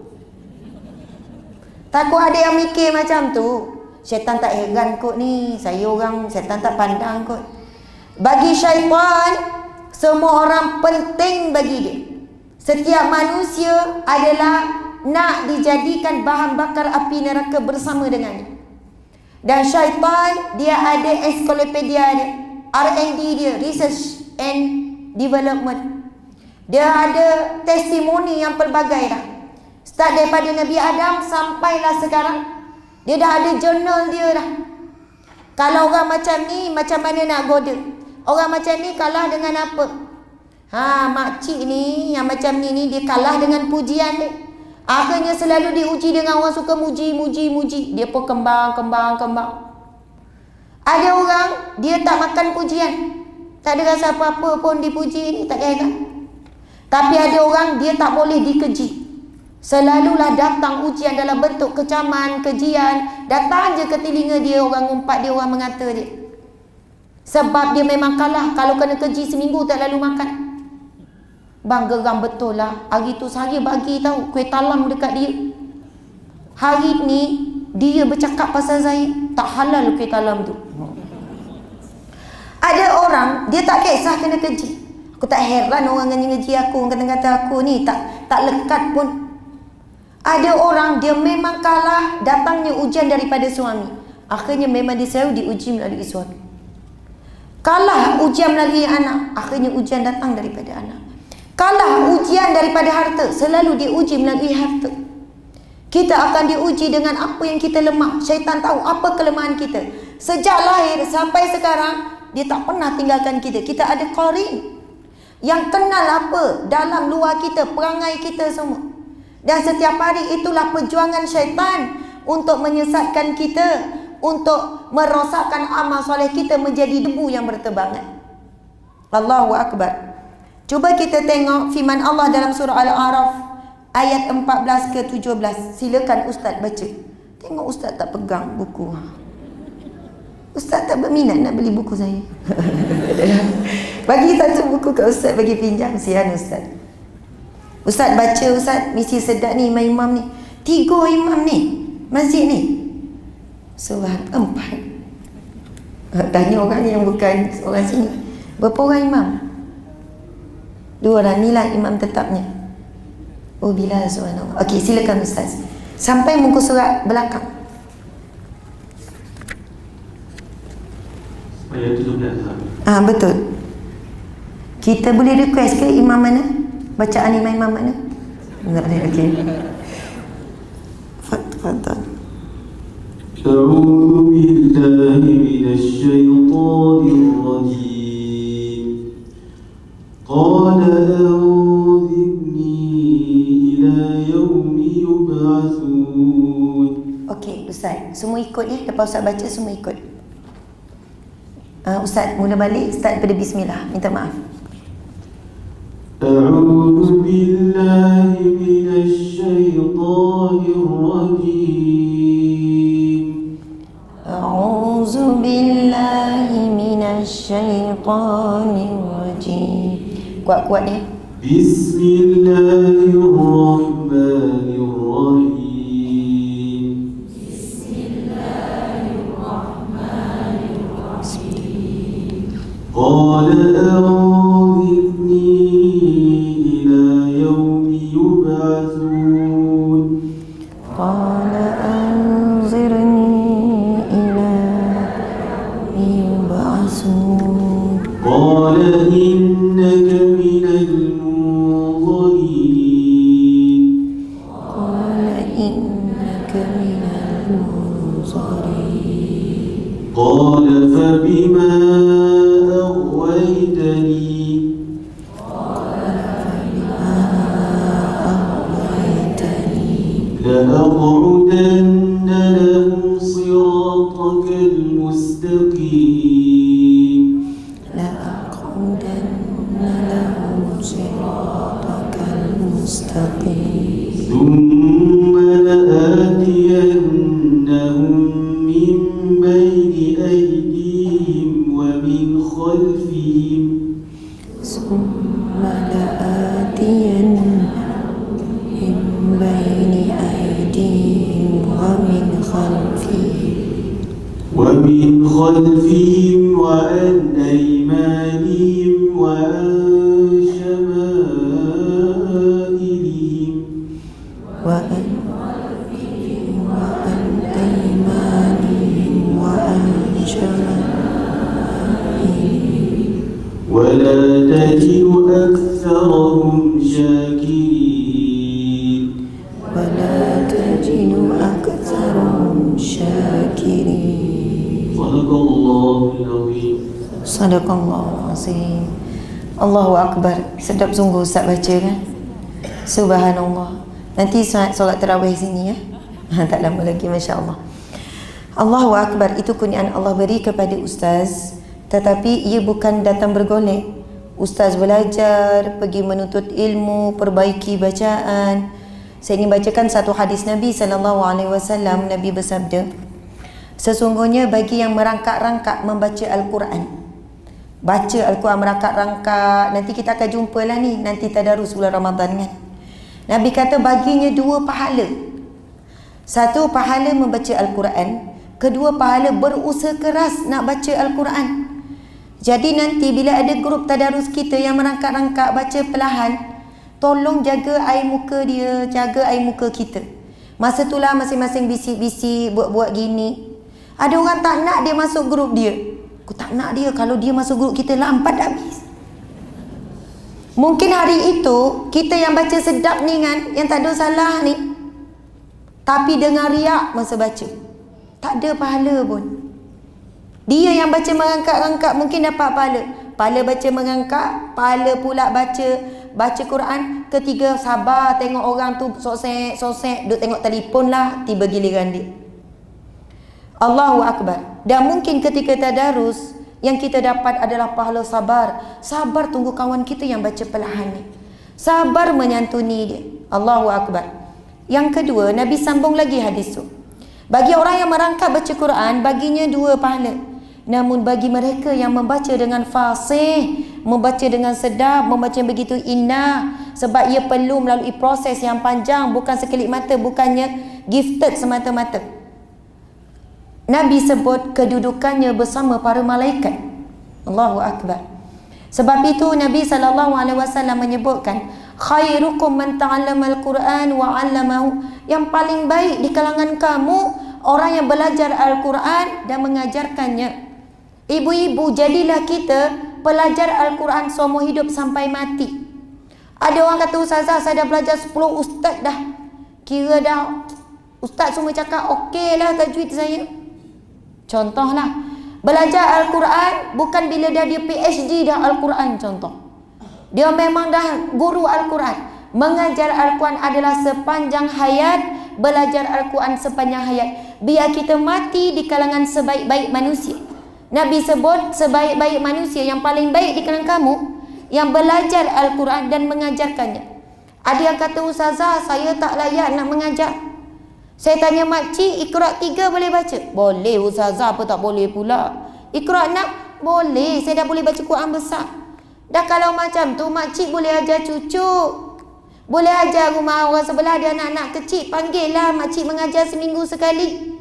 Takut ada yang mikir macam tu. Syaitan tak heran kot ni. Saya orang syaitan tak pandang kot. Bagi syaitan, semua orang penting bagi dia. Setiap manusia adalah nak dijadikan bahan bakar api neraka bersama dengannya. Dan syaitan dia ada ensiklopedia dia, R&D dia, research and development. Dia ada testimoni yang pelbagai dah. Start daripada Nabi Adam sampailah sekarang, dia dah ada jurnal dia dah. Kalau orang macam ni, macam mana nak goda? Orang macam ni kalah dengan apa? Makcik ni yang macam ni dia kalah dengan pujian dia. Akhirnya selalu diuji dengan orang suka muji. Dia pun kembang. Ada orang dia tak makan pujian, tak ada rasa apa-apa pun dipuji ni, tak kira. Tapi ada orang dia tak boleh dikeji. Selalulah datang ujian dalam bentuk kecaman, kejian. Datang je ke telinga dia, orang ngumpat dia, orang mengata dia. Sebab dia memang kalah. Kalau kena keji seminggu tak lalu makan. Bang, geram betul lah. Hari tu saya bagi tahu kuih talam dekat dia. Hari ni dia bercakap pasal saya. Tak halal kuih talam tu. Ada orang dia tak kisah kena keji. Aku tak heran orang ngeji aku, orang kata aku ni tak lekat pun. Ada orang dia memang kalah datangnya ujian daripada suami. Akhirnya memang dia selalu diuji melalui suami. Kalah ujian melalui anak, akhirnya ujian datang daripada anak. Kalah ujian daripada harta, selalu diuji melalui harta. Kita akan diuji dengan apa yang kita lemah. Syaitan tahu apa kelemahan kita. Sejak lahir sampai sekarang, dia tak pernah tinggalkan kita. Kita ada qarin yang kenal apa dalam luar kita, perangai kita semua. Dan setiap hari itulah perjuangan syaitan untuk menyesatkan kita, untuk merosakkan amal soleh kita menjadi debu yang berterbangan. Allahu Akbar. Cuba kita tengok firman Allah dalam surah Al-A'raf ayat 14 ke 17. Silakan Ustaz baca. Tengok Ustaz tak pegang buku. Ustaz tak berminat nak beli buku saya. Bagi satu buku ke Ustaz, bagi pinjam. Sihan Ustaz. Ustaz baca Ustaz, mesti sedap ni imam-imam ni. 3 imam ni masjid ni. Surah 4. Tanya orang yang bukan orang sini. Berapa orang imam? 2 orang, ni lah imam tetapnya. Oh bila subhanallah. Okey, silakan Ustaz. Sampai muka surat belakang. Ayat 17. Betul. Kita boleh request ke imam mana? Bacaan imam mana? Enggak boleh, okey. Fadhal. A'udzu billahi minasyaitonir rajim. Qala anzirni ila yaumi yub'atsun. Okey, Ustaz, semua ikut ya. Lepas Ustaz baca semua ikut. Ustaz, mula balik start daripada bismillah. Minta maaf. A'udzu billahi minasyaitonir rajim. A'udzu billahi minasyaitonir rajim. Kuat-kuat ya. Bismillahirrahmanirrahim. Qala anzirni ila yaumi yub'atsun. Qala anzirni ila yub'atsun. Qala innaka minal munzirin. Qala innaka minal munzirin. Qala fabima aghwaytani. لأقعدن لهم صراطك المستقيم. لأقعدن لهم صراطك المستقيم. ثم لآتينهم من ومن خلفهم وعن أيمانهم وعن شمائلهم وعن خلفهم وعن أيمانهم وعن شمائلهم ولا تجد أكثرهم شاكرين ولا تجد أكثرهم شاكرين صدق الله العظيم. Sadaqallahu azim. Allahu Akbar. Sedap sungguh Ustaz baca kan. Subhanallah. Nanti solat tarawih sini ya. Tak lama lagi, Masya Allah. Allahu Akbar. Itu kurniaan Allah beri kepada Ustaz. Tetapi ia bukan datang bergolek. Ustaz belajar, pergi menuntut ilmu, perbaiki bacaan. Saya ingin bacakan satu hadis Nabi SAW. Nabi bersabda, sesungguhnya bagi yang merangkak-rangkak membaca Al-Quran, baca Al-Quran merangkak-rangkak, nanti kita akan jumpa lah ni, nanti tadarus bulan Ramadan kan. Nabi kata baginya dua pahala. Satu pahala membaca Al-Quran, kedua pahala berusaha keras nak baca Al-Quran. Jadi nanti bila ada grup tadarus kita yang merangkak-rangkak baca perlahan, tolong jaga air muka dia, jaga air muka kita. Masa itulah masing-masing bisik-bisik, buat-buat gini. Ada orang tak nak dia masuk grup dia. Aku tak nak dia, kalau dia masuk grup kita lambat habis. Mungkin hari itu kita yang baca sedap ni kan, yang tak ada salah ni, tapi dengar riak masa baca, tak ada pahala pun. Dia yang baca mengangkat-angkat mungkin dapat pahala. Pahala baca mengangkat, pahala pula baca Quran. Ketiga, sabar tengok orang tu sosek, duk tengok telefon lah, tiba giliran dia. Allahu Akbar. Dan mungkin ketika tadarus yang kita dapat adalah pahala sabar. Sabar tunggu kawan kita yang baca perlahan ni. Sabar menyantuni dia. Allahu Akbar. Yang kedua, Nabi sambung lagi hadis tu. Bagi orang yang merangkap baca Quran, baginya dua pahala. Namun bagi mereka yang membaca dengan fasih, membaca dengan sedap, membaca begitu indah, sebab ia perlu melalui proses yang panjang, bukan sekelip mata, bukannya gifted semata-mata. Nabi sebut kedudukannya bersama para malaikat. Allahu Akbar. Sebab itu Nabi SAW menyebutkan, khairukum man ta'allama al-Quran wa 'allamahu. Yang paling baik di kalangan kamu orang yang belajar Al-Quran dan mengajarkannya. Ibu-ibu, jadilah kita pelajar Al-Quran seumur hidup sampai mati. Ada orang kata, ustazah saya dah belajar 10 ustaz dah, kira dah ustaz semua cakap okey lah tajwid saya. Contohlah, belajar Al-Quran bukan bila dah dia PhD dah Al-Quran. Contoh, dia memang dah guru Al-Quran. Mengajar Al-Quran adalah sepanjang hayat, belajar Al-Quran sepanjang hayat. Biar kita mati di kalangan sebaik-baik manusia. Nabi sebut sebaik-baik manusia, yang paling baik di kalangan kamu yang belajar Al-Quran dan mengajarkannya. Ada yang kata, ustazah saya tak layak nak mengajar. Saya tanya makcik, Iqra 3 boleh baca? Boleh ustazah, apa tak boleh pula. Iqra 6? Boleh, saya dah boleh baca Quran besar. Dah kalau macam tu makcik boleh ajar cucu, boleh ajar rumah orang sebelah ada anak-anak kecil, panggil lah makcik mengajar seminggu sekali.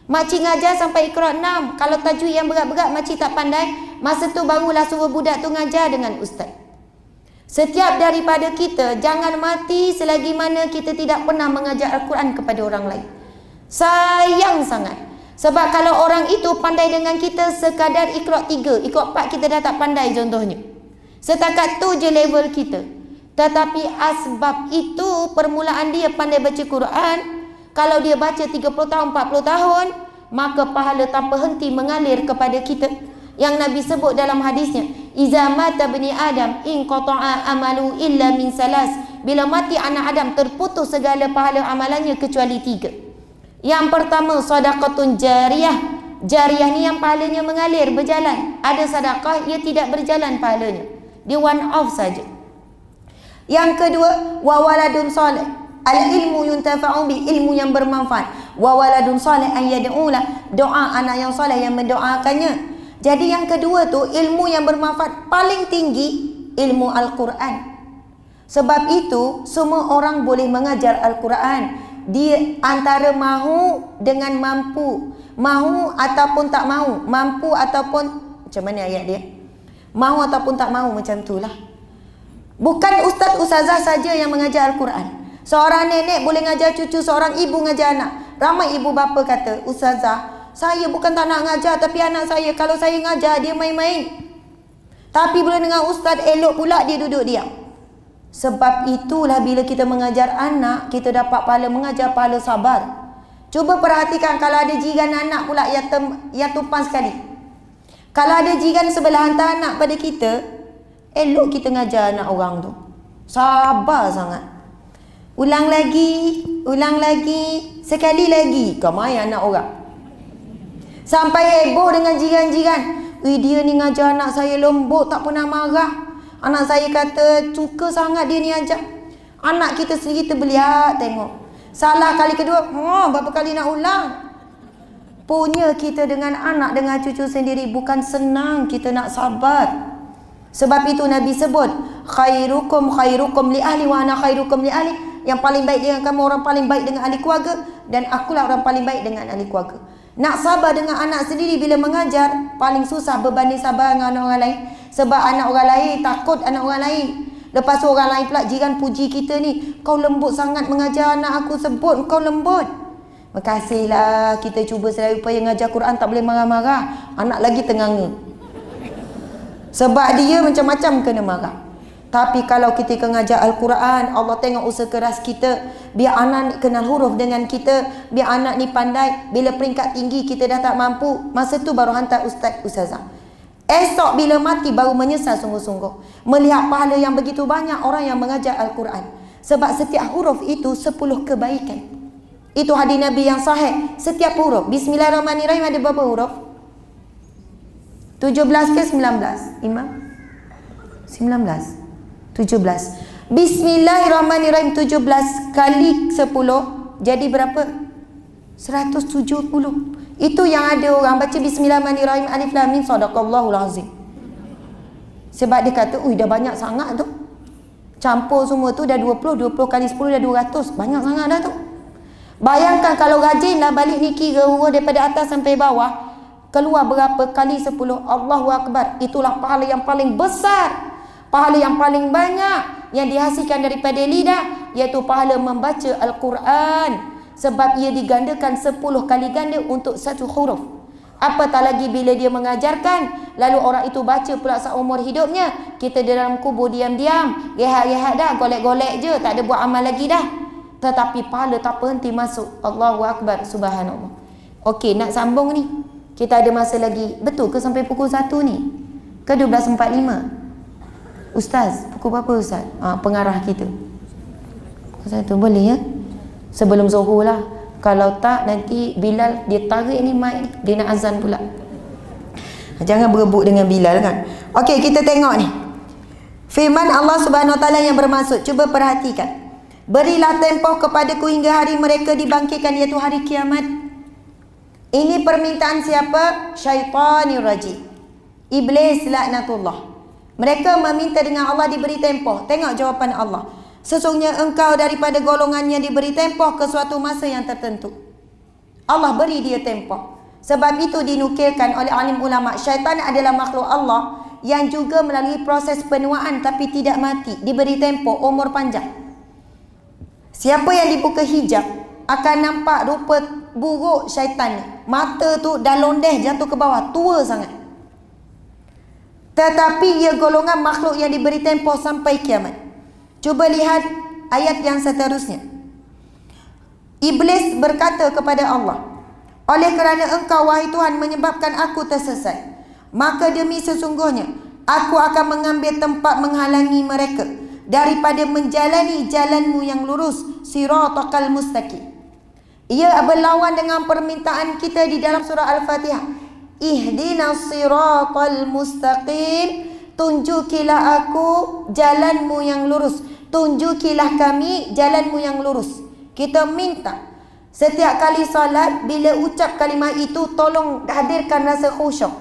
Makcik ngajar sampai Iqra 6. Kalau tajwid yang berat-berat makcik tak pandai, masa tu barulah suruh budak tu ngajar dengan ustaz. Setiap daripada kita jangan mati selagi mana kita tidak pernah mengajar Al-Quran kepada orang lain. Sayang sangat. Sebab kalau orang itu pandai dengan kita sekadar Iqra 3, Iqra 4 kita dah tak pandai contohnya. Setakat tu je level kita. Tetapi asbab itu permulaan dia pandai baca Quran. Kalau dia baca 30 tahun, 40 tahun, maka pahala tanpa henti mengalir kepada kita. Yang Nabi sebut dalam hadisnya, iza mata bani Adam in qata'a amalu illa min salas. Bila mati anak Adam, terputus segala pahala amalannya kecuali 3. Yang pertama, sedekahun jariyah. Jariyah ni yang pahalanya mengalir, berjalan. Ada sedekah, ia tidak berjalan pahalanya, dia one off saja. Yang kedua, wa waladun salih. Al-ilmu yuntafa'u bi, ilmu yang bermanfaat. Wa waladun salih an yad'ula, doa anak yang soleh yang mendoakannya. Jadi yang kedua tu, ilmu yang bermanfaat paling tinggi, ilmu Al-Quran. Sebab itu semua orang boleh mengajar Al-Quran. Dia antara mahu dengan mampu. Mahu ataupun tak mahu. Mampu ataupun, macam mana ayat dia? Mahu ataupun tak mahu, macam itulah. Bukan ustaz ustazah saja yang mengajar Al-Quran. Seorang nenek boleh ngajar cucu, seorang ibu ngajar anak. Ramai ibu bapa kata, ustazah, saya bukan tak nak ngajar, tapi anak saya, kalau saya ngajar dia main-main. Tapi bila dengan ustaz elok pula dia duduk diam. Sebab itulah bila kita mengajar anak, kita dapat pahala mengajar, pahala sabar. Cuba perhatikan kalau ada jiran anak pula yang tumpang sekali. Kalau ada jiran sebelah hantar anak pada kita, elok kita ngajar anak orang tu. Sabar sangat. Ulang lagi, sekali lagi. Kau main anak orang. Sampai heboh dengan jiran-jiran. Dia ni ngajar anak saya lembut, tak pernah marah. Anak saya kata suka sangat dia ni ajar. Anak kita sendiri terbeliak tengok. Salah kali kedua, berapa kali nak ulang? Punya kita dengan anak, dengan cucu sendiri bukan senang, kita nak sabar. Sebab itu Nabi sebut, khairukum li ahli wa ana khairukum li ahli. Yang paling baik dengan kamu orang paling baik dengan ahli keluarga, dan akulah orang paling baik dengan ahli keluarga. Nak sabar dengan anak sendiri bila mengajar paling susah berbanding sabar dengan anak orang lain. Sebab anak orang lain takut anak orang lain. Lepas tu orang lain pula jiran puji kita ni, kau lembut sangat mengajar anak aku, sebut kau lembut. Makasihlah, kita cuba sedaya upaya mengajar Quran, tak boleh marah-marah. Anak lagi tenganga. Sebab dia macam-macam kena marah. Tapi kalau kita mengajar Al-Quran, Allah tengok usaha keras kita. Biar anak ni kenal huruf dengan kita. Biar anak ni pandai. Bila peringkat tinggi kita dah tak mampu, masa tu baru hantar ustaz, ustazah. Esok bila mati baru menyesal sungguh-sungguh. Melihat pahala yang begitu banyak orang yang mengajar Al-Quran. Sebab setiap huruf itu 10 kebaikan. Itu hadis Nabi yang sahih. Setiap huruf. Bismillahirrahmanirrahim ada berapa huruf? 17 ke 19? Imam? 19. 17. Bismillahirrahmanirrahim 17 kali 10 jadi berapa? 170. Itu yang ada orang baca Bismillahirrahmanirrahim alif lam mim sadaqallahul azim. Sebab dia kata, dah banyak sangat tu. Campur semua tu dah 20 kali 10 dah 200. Banyak sangat dah tu. Bayangkan kalau rajinlah balik ni kira huruf daripada atas sampai bawah, keluar berapa kali 10. Allahu Akbar. Itulah pahala yang paling besar. Pahala yang paling banyak yang dihasilkan daripada lidah, iaitu pahala membaca Al-Quran. Sebab ia digandakan 10 kali ganda untuk satu huruf. Apatah lagi bila dia mengajarkan, lalu orang itu baca pula seumur hidupnya. Kita di dalam kubur diam-diam, rehat-rehat dah, golek-golek je, tak ada buat amal lagi dah. Tetapi pahala tak berhenti masuk. Allahu Akbar, subhanallah. Okey, nak sambung ni. Kita ada masa lagi. Betul ke sampai pukul 1 ni? Ke 12.45? Ustaz, pukul berapa Ustaz? Pengarah kita. Pukul 1 boleh ya? Sebelum zuhur lah. Kalau tak nanti Bilal dia tarik ni mic, dia nak azan pula. Jangan berebut dengan Bilal kan. Okey, kita tengok ni. Firman Allah Subhanahu Wa Taala yang bermaksud, cuba perhatikan. Berilah tempoh kepadaku hingga hari mereka dibangkitkan, iaitu hari kiamat. Ini permintaan siapa? Syaitanir rajim. Iblis laknatullah. Mereka meminta dengan Allah diberi tempoh. Tengok jawapan Allah. Sesungguhnya engkau daripada golongan yang diberi tempoh ke suatu masa yang tertentu. Allah beri dia tempoh. Sebab itu dinukilkan oleh alim ulama, syaitan adalah makhluk Allah yang juga melalui proses penuaan tapi tidak mati. Diberi tempoh, umur panjang. Siapa yang dibuka hijab akan nampak rupa buruk syaitan. Mata tu dah londeh jatuh ke bawah, tua sangat. Tetapi ia golongan makhluk yang diberi tempoh sampai kiamat. Cuba lihat ayat yang seterusnya. Iblis berkata kepada Allah, oleh kerana engkau wahai Tuhan menyebabkan aku tersesat, maka demi sesungguhnya aku akan mengambil tempat menghalangi mereka daripada menjalani jalanmu yang lurus, siratal mustaqim. Ia berlawan dengan permintaan kita di dalam surah Al-Fatihah. Ihdinas siratal mustaqim, tunjukilah aku jalanmu yang lurus, tunjukilah kami jalanmu yang lurus. Kita minta setiap kali salat, bila ucap kalimah itu, tolong hadirkan rasa khusyuk.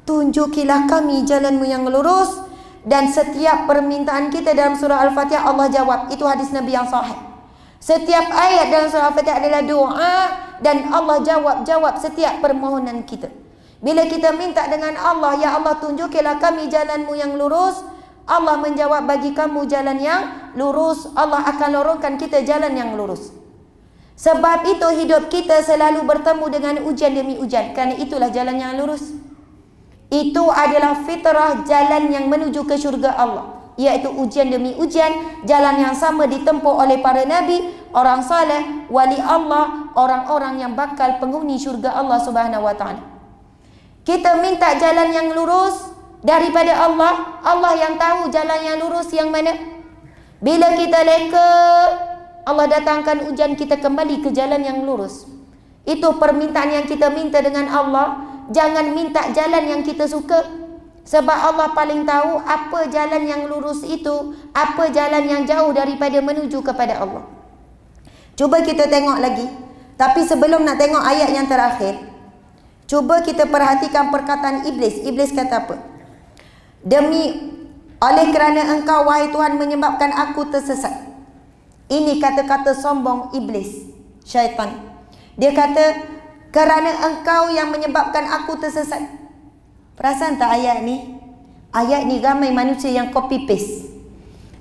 Tunjukilah kami jalanmu yang lurus. Dan setiap permintaan kita dalam surah Al-Fatihah Allah jawab. Itu hadis Nabi yang sahih. Setiap ayat dalam surah Al-Fatihah adalah doa dan Allah jawab setiap permohonan kita. Bila kita minta dengan Allah, ya Allah tunjukilah kami jalanmu yang lurus, Allah menjawab bagi kamu jalan yang lurus. Allah akan lorongkan kita jalan yang lurus. Sebab itu hidup kita selalu bertemu dengan ujian demi ujian. Kerana itulah jalan yang lurus. Itu adalah fitrah jalan yang menuju ke syurga Allah, iaitu ujian demi ujian. Jalan yang sama ditempuh oleh para nabi, orang saleh, wali Allah, orang-orang yang bakal penghuni syurga Allah Subhanahu wa taala. Kita minta jalan yang lurus daripada Allah. Allah yang tahu jalan yang lurus yang mana. Bila kita leka, Allah datangkan ujian, kita kembali ke jalan yang lurus. Itu permintaan yang kita minta dengan Allah. Jangan minta jalan yang kita suka. Sebab Allah paling tahu apa jalan yang lurus itu, apa jalan yang jauh daripada menuju kepada Allah. Cuba kita tengok lagi. Tapi sebelum nak tengok ayat yang terakhir, cuba kita perhatikan perkataan Iblis. Iblis kata apa? Oleh kerana engkau wahai Tuhan menyebabkan aku tersesat. Ini kata-kata sombong Iblis, syaitan. Dia kata, kerana engkau yang menyebabkan aku tersesat. Perasan tak ayat ni? Ayat ni ramai manusia yang copy paste.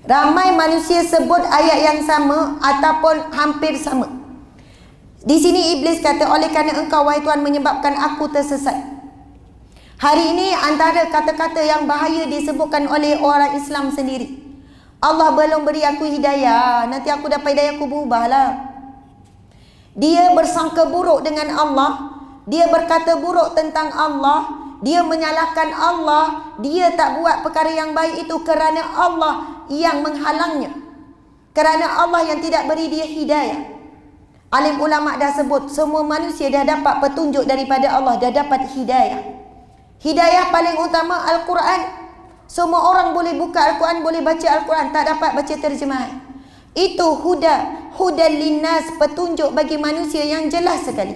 Ramai manusia sebut ayat yang sama ataupun hampir sama. Di sini Iblis kata, oleh kerana engkau wahai Tuhan menyebabkan aku tersesat. Hari ini antara kata-kata yang bahaya disebutkan oleh orang Islam sendiri. Allah belum beri aku hidayah, nanti aku dapat hidayah aku berubahlah. Dia bersangka buruk dengan Allah, dia berkata buruk tentang Allah, dia menyalahkan Allah, dia tak buat perkara yang baik itu kerana Allah yang menghalangnya, kerana Allah yang tidak beri dia hidayah. Alim ulama dah sebut, semua manusia dah dapat petunjuk daripada Allah, dah dapat hidayah. Hidayah paling utama Al-Quran. Semua orang boleh buka Al-Quran, boleh baca Al-Quran, tak dapat baca terjemahan. Itu hudan linnas, petunjuk bagi manusia yang jelas sekali.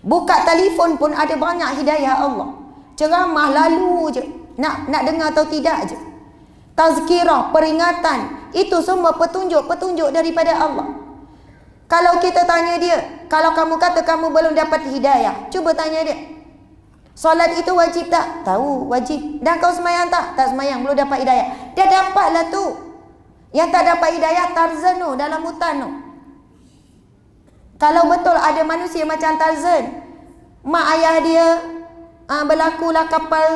Buka telefon pun ada banyak hidayah Allah. Ceramah lalu je, nak dengar atau tidak je. Tazkirah, peringatan, itu semua petunjuk daripada Allah. Kalau kita tanya dia, kalau kamu kata kamu belum dapat hidayah, cuba tanya dia, solat itu wajib tak? Tahu, wajib. Dan kau semayang tak? Tak semayang, belum dapat hidayah. Dia dapatlah tu. Yang tak dapat hidayah Tarzan tu, dalam hutan tu. Kalau betul ada manusia macam Tarzan, mak ayah dia berlakulah kapal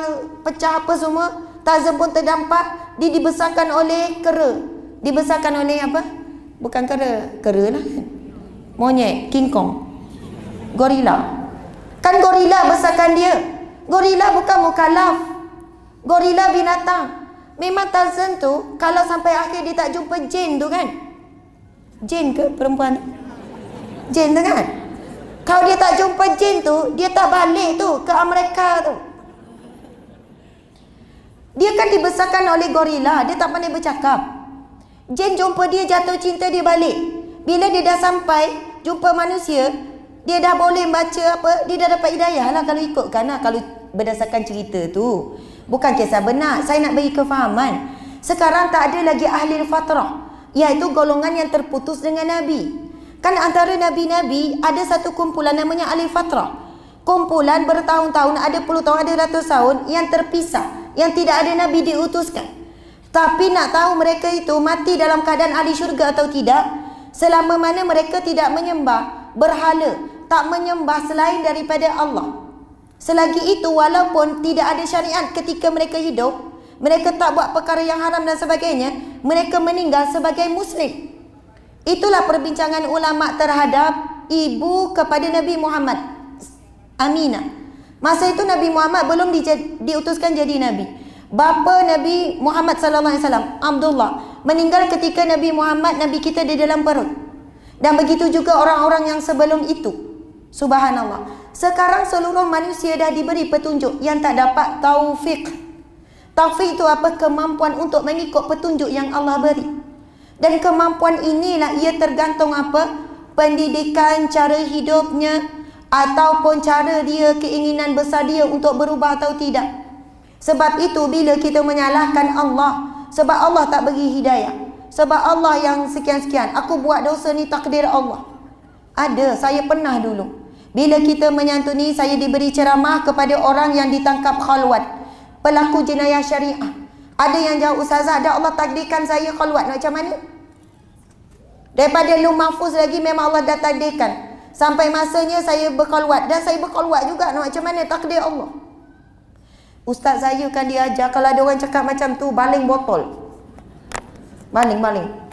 pecah apa semua, Tarzan pun terdampak, dia dibesarkan oleh kera. Dibesarkan oleh apa? Bukan kera lah, monyet, King Kong, gorila. Kan gorila besarkan dia. Gorila bukan mukallaf, gorila binatang. Memang Tarzan tu kalau sampai akhir dia tak jumpa jin tu kan, jin ke perempuan tu? Jin tu kan. Kalau dia tak jumpa jin tu, dia tak balik tu ke Amerika tu. Dia kan dibesarkan oleh gorila, dia tak pandai bercakap. Jin jumpa dia, jatuh cinta, dia balik. Bila dia dah sampai jumpa manusia, dia dah boleh baca apa, dia dah dapat hidayah lah kalau ikutkan lah, kalau berdasarkan cerita tu. Bukan kisah benar, saya nak bagi kefahaman. Sekarang tak ada lagi ahli fatrah, iaitu golongan yang terputus dengan Nabi. Kan antara Nabi-Nabi ada satu kumpulan namanya ahli fatrah. Kumpulan bertahun-tahun, ada puluh tahun, ada ratus tahun, yang terpisah, yang tidak ada Nabi diutuskan. Tapi nak tahu mereka itu mati dalam keadaan ahli syurga atau tidak, selama mana mereka tidak menyembah berhala, tak menyembah selain daripada Allah. Selagi itu, walaupun tidak ada syariat ketika mereka hidup, mereka tak buat perkara yang haram dan sebagainya, mereka meninggal sebagai Muslim. Itulah perbincangan ulama terhadap ibu kepada Nabi Muhammad, Aminah. Masa itu Nabi Muhammad belum diutuskan jadi Nabi. Bapa Nabi Muhammad SAW, Abdullah, meninggal ketika Nabi Muhammad, Nabi kita, di dalam perut. Dan begitu juga orang-orang yang sebelum itu. Subhanallah. Sekarang seluruh manusia dah diberi petunjuk, yang tak dapat taufik. Taufik itu apa? Kemampuan untuk mengikut petunjuk yang Allah beri. Dan kemampuan inilah ia tergantung apa? Pendidikan, cara hidupnya, ataupun cara dia, keinginan besar dia untuk berubah atau tidak. Sebab itu bila kita menyalahkan Allah, sebab Allah tak bagi hidayah, Sebab Allah yang sekian-sekian. Aku buat dosa ni takdir Allah. Ada, saya pernah dulu. Bila kita menyantuni, saya diberi ceramah kepada orang yang ditangkap khalwat, pelaku jenayah syariah. Ada yang jawab, ustazah, dah Allah takdirkan saya khalwat, macam mana? Daripada Lauh Mahfuz lagi memang Allah dah takdirkan. Sampai masanya saya berkhalwat, dan saya berkhalwat juga, macam mana takdir Allah? Ustaz saya kan diajar, kalau ada orang cakap macam tu, baling botol. Baling,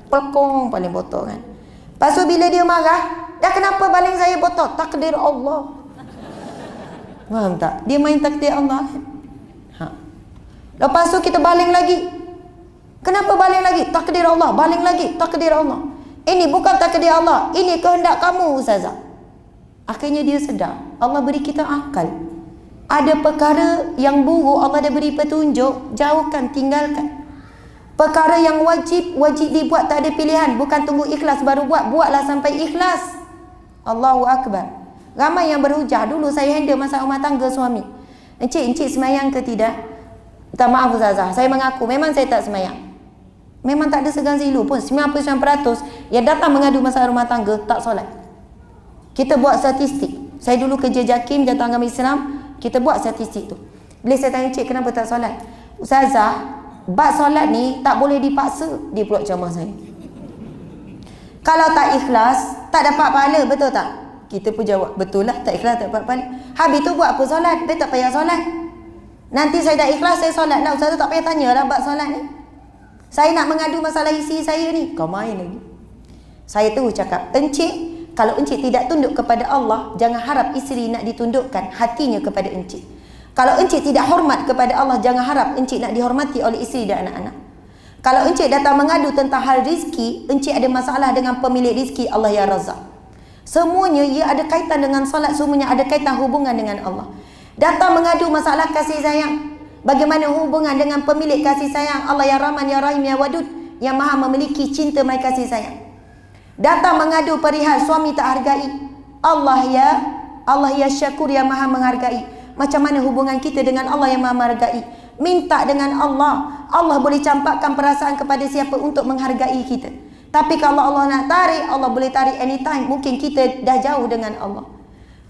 pelkong baling botol kan. Lepas tu bila dia marah, dah kenapa baling saya botol? Takdir Allah. Faham tak? Dia main takdir Allah kan? Lepas tu kita baling lagi. Kenapa baling lagi? Takdir Allah. Baling lagi, takdir Allah. Ini bukan takdir Allah, ini kehendak kamu, ustazah. Akhirnya dia sedar, Allah beri kita akal. Ada perkara yang buruk, Allah dah beri petunjuk, jauhkan, tinggalkan. Perkara yang wajib dibuat, tak ada pilihan. Bukan tunggu ikhlas baru buat, buatlah sampai ikhlas. Allahu Akbar. Ramai yang berhujah. Dulu saya handle masalah rumah tangga suami. Encik semayang ke tidak? Minta maaf ustazah, saya mengaku memang saya tak semayang. Memang tak ada segan silu pun. 99% yang datang mengadu masalah rumah tangga tak solat. Kita buat statistik. Saya dulu kerja JAKIM, Jatuh Agama Islam. Kita buat statistik tu. Bila saya tanya cik kenapa tak solat, ustazah, bab solat ni tak boleh dipaksa. Dia pula ceramah saya. Kalau tak ikhlas, tak dapat pahala, betul tak? Kita pun jawab, betul lah, tak ikhlas tak dapat pahala. Habis tu buat apa solat? Dia tak payah solat. Nanti saya dah ikhlas, saya solat lah. Ustazah tak payah tanya lah bab solat ni. Saya nak mengadu masalah isi saya ni, kau main lagi. Saya terus cakap, encik, kalau encik tidak tunduk kepada Allah, jangan harap isteri nak ditundukkan hatinya kepada encik. Kalau encik tidak hormat kepada Allah, jangan harap encik nak dihormati oleh isteri dan anak-anak. Kalau encik datang mengadu tentang hal rizki, encik ada masalah dengan pemilik rizki, Allah ya Razak. Semuanya ia ada kaitan dengan solat, semuanya ada kaitan hubungan dengan Allah. Datang mengadu masalah kasih sayang, bagaimana hubungan dengan pemilik kasih sayang, Allah ya Rahman ya Rahim ya Wadud, yang maha memiliki cinta mai kasih sayang. Datang mengadu perihal suami tak hargai, Allah ya Syakur yang maha menghargai. Macam mana hubungan kita dengan Allah yang maha menghargai? Minta dengan Allah, Allah boleh campakkan perasaan kepada siapa untuk menghargai kita. Tapi kalau Allah nak tarik, Allah boleh tarik anytime. Mungkin kita dah jauh dengan Allah.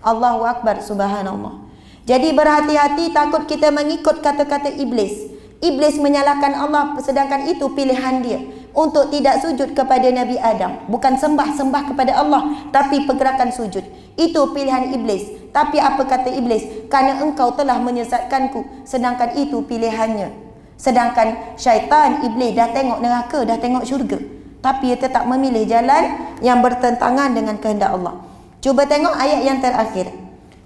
Allahu Akbar, subhanallah. Jadi berhati-hati, takut kita mengikut kata-kata iblis. Iblis menyalahkan Allah, sedangkan itu pilihan dia untuk tidak sujud kepada Nabi Adam. Bukan sembah kepada Allah, tapi pergerakan sujud. Itu pilihan iblis. Tapi apa kata iblis? Kerana engkau telah menyesatkanku. Sedangkan itu pilihannya. Sedangkan syaitan, iblis dah tengok neraka, dah tengok syurga, tapi ia tetap memilih jalan yang bertentangan dengan kehendak Allah. Cuba tengok ayat yang terakhir.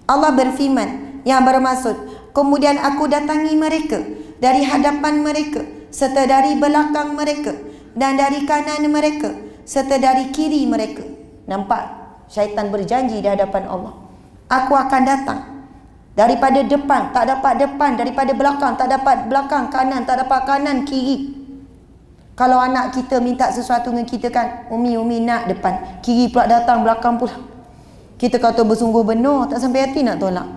Allah berfirman yang bermaksud, kemudian aku datangi mereka dari hadapan mereka, serta dari belakang mereka, dan dari kanan mereka, serta dari kiri mereka. Nampak? Syaitan berjanji di hadapan Allah. Aku akan datang daripada depan, tak dapat depan, daripada belakang, tak dapat belakang, kanan, tak dapat kanan, kiri. Kalau anak kita minta sesuatu dengan kita kan, Umi nak depan, kiri pula datang, belakang pula. Kita kata bersungguh benar, tak sampai hati nak tolak.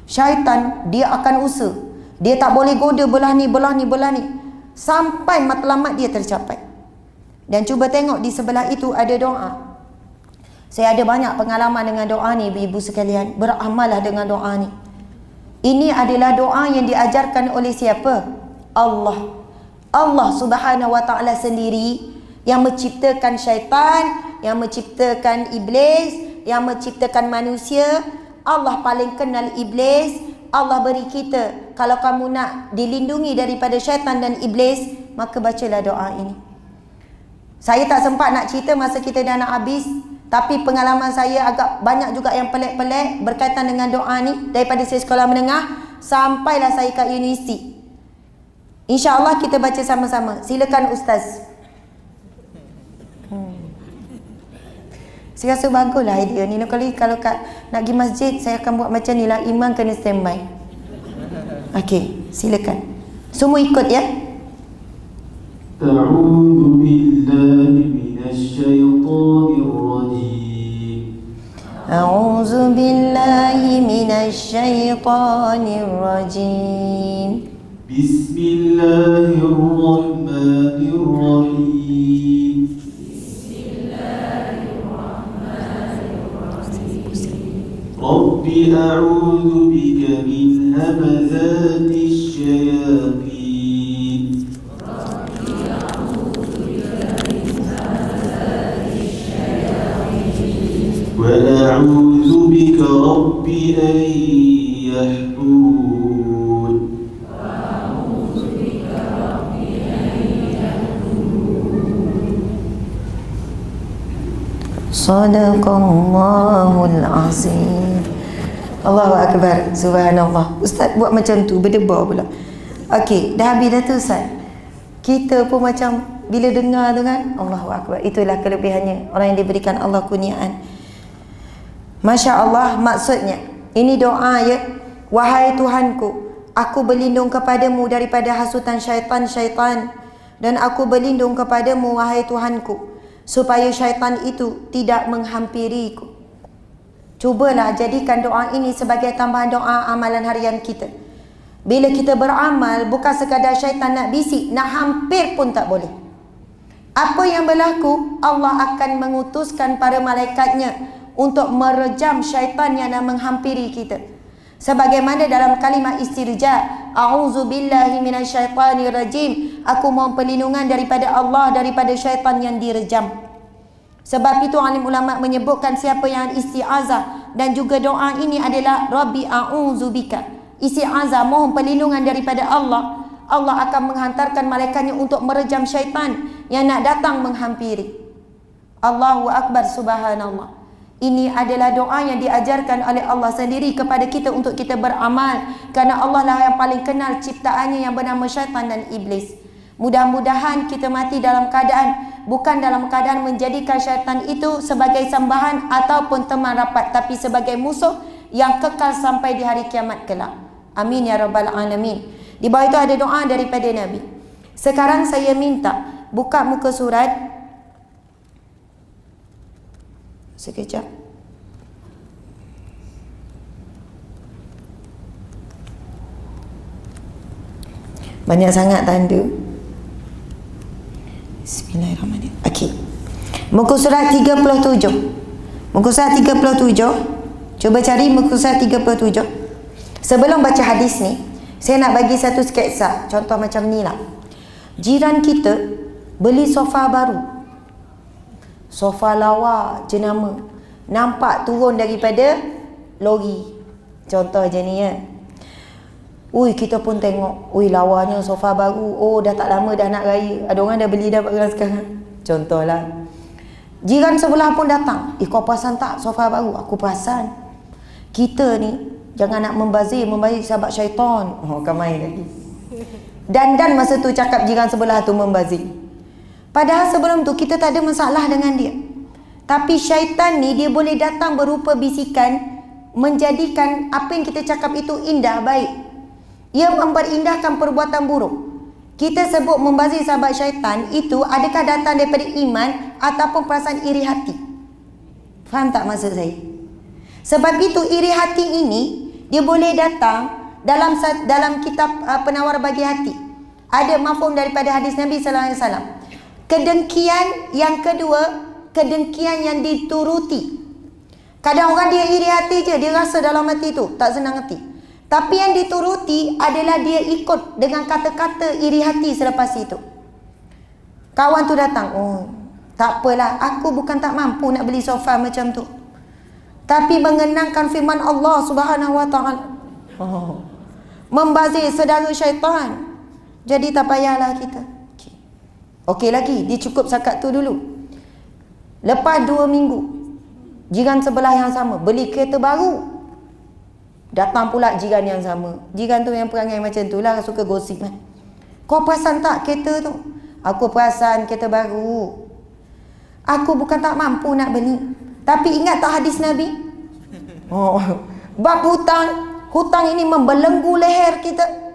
Syaitan dia akan usaha. Dia tak boleh goda belah ni, sampai matlamat dia tercapai. Dan cuba tengok di sebelah itu ada doa. Saya ada banyak pengalaman dengan doa ni, ibu-ibu sekalian. Beramallah dengan doa ni. Ini adalah doa yang diajarkan oleh siapa? Allah. Allah Subhanahu wa ta'ala sendiri yang menciptakan syaitan, yang menciptakan iblis, yang menciptakan manusia. Allah paling kenal iblis. Allah beri kita, kalau kamu nak dilindungi daripada syaitan dan iblis, maka bacalah doa ini. Saya tak sempat nak cerita masa kita dah nak habis, tapi pengalaman saya agak banyak juga yang pelik-pelik berkaitan dengan doa ni. Daripada saya sekolah menengah sampailah saya kat universiti. InsyaAllah kita baca sama-sama. Silakan Ustaz. Saya rasa baguslah idea ni. Kalau nak pergi masjid, saya akan buat macam ni lah. Imam kena standby. Okey, silakan. Semua ikut ya. A'udzu billahi minasyaitonir rajim. A'udzu billahi minasyaitonir rajim. بسم الله الرحمن الرحيم رب أعوذ بك من همزات الشياطين وأعوذ بك رب أن يحضرون Sadaqallahul azim. Allahu Akbar. Subhanallah. Ustaz buat macam tu, berdebar pula. Okey, dah habis dah tu Ustaz. Kita pun macam bila dengar tu kan, Allahu Akbar. Itulah kelebihannya orang yang diberikan Allah kurniaan. Masya Allah, maksudnya ini doa ya. Wahai Tuhanku, aku berlindung kepadamu daripada hasutan syaitan-syaitan, dan aku berlindung kepadamu wahai Tuhanku supaya syaitan itu tidak menghampiriku. Cubalah jadikan doa ini sebagai tambahan doa amalan harian kita. Bila kita beramal, bukan sekadar syaitan nak bisik, nak hampir pun tak boleh. Apa yang berlaku, Allah akan mengutuskan para malaikatnya untuk merejam syaitan yang nak menghampiri kita. Sebagaimana dalam kalimat istirja, a'udzubillahi minasyaitanirrajim, aku mohon perlindungan daripada Allah daripada syaitan yang direjam. Sebab itu alim ulama menyebutkan siapa yang isti'azah dan juga doa ini adalah Rabbi a'udzubika, isti'azah mohon perlindungan daripada Allah, Allah akan menghantarkan malaikatnya untuk merejam syaitan yang nak datang menghampiri. Allahu Akbar, subhanallah. Ini adalah doa yang diajarkan oleh Allah sendiri kepada kita untuk kita beramal, kerana Allah lah yang paling kenal ciptaannya yang bernama syaitan dan iblis. Mudah-mudahan kita mati dalam keadaan bukan dalam keadaan menjadikan syaitan itu sebagai sambahan ataupun teman rapat, tapi sebagai musuh yang kekal sampai di hari kiamat kelak. Amin ya rabbal alamin. Di bawah itu ada doa daripada Nabi. Sekarang saya minta buka muka surat sekejap. Banyak sangat tanda. Bismillahirrahmanirrahim. Okey. Muka surat 37. Muka surat 37. Cuba cari muka surat 37. Sebelum baca hadis ni, saya nak bagi satu sketsa. Contoh macam ni lah. Jiran kita beli sofa baru. Sofa lawa jenama. Nampak turun daripada lori. Contoh je ni ya. Ui, kita pun tengok, ui lawanya sofa baru. Oh, dah tak lama dah nak raya. Ada orang dah beli dah barang sekarang. Contohlah. Jiran sebelah pun datang. Kau perasan tak sofa baru? Aku perasan. Kita ni jangan nak membazir sahabat syaitan. Oh, kan main lagi. Dan masa tu cakap jiran sebelah tu membazir. Padahal sebelum tu kita tak ada masalah dengan dia. Tapi syaitan ni dia boleh datang berupa bisikan, menjadikan apa yang kita cakap itu indah, baik. Ia memperindah perbuatan buruk. Kita sebut membazir sahabat syaitan itu adakah datang daripada iman ataupun perasaan iri hati? Faham tak maksud saya? Sebab itu iri hati ini dia boleh datang dalam kitab penawar bagi hati. Ada mafhum daripada hadis Nabi sallallahu alaihi wasallam. Kedengkian yang kedua, kedengkian yang dituruti. Kadang orang dia iri hati je, dia rasa dalam hati tu tak senang hati. Tapi yang dituruti adalah dia ikut dengan kata-kata iri hati selepas itu. Kawan tu datang, oh tak apalah, aku bukan tak mampu nak beli sofa macam tu, tapi mengenangkan firman Allah Subhanahu Wa Taala, membazir saudara syaitan, jadi tak payahlah kita. Okey lagi, dia cukup sakat tu dulu. Lepas 2 minggu, jiran sebelah yang sama beli kereta baru. Datang pula jiran yang sama. Jiran tu yang perangai macam tu lah, suka gosip kan. Kau perasan tak kereta tu? Aku perasan kereta baru. Aku bukan tak mampu nak beli, tapi ingat tak hadis Nabi? Oh, bab hutang. Hutang ini membelenggu leher kita.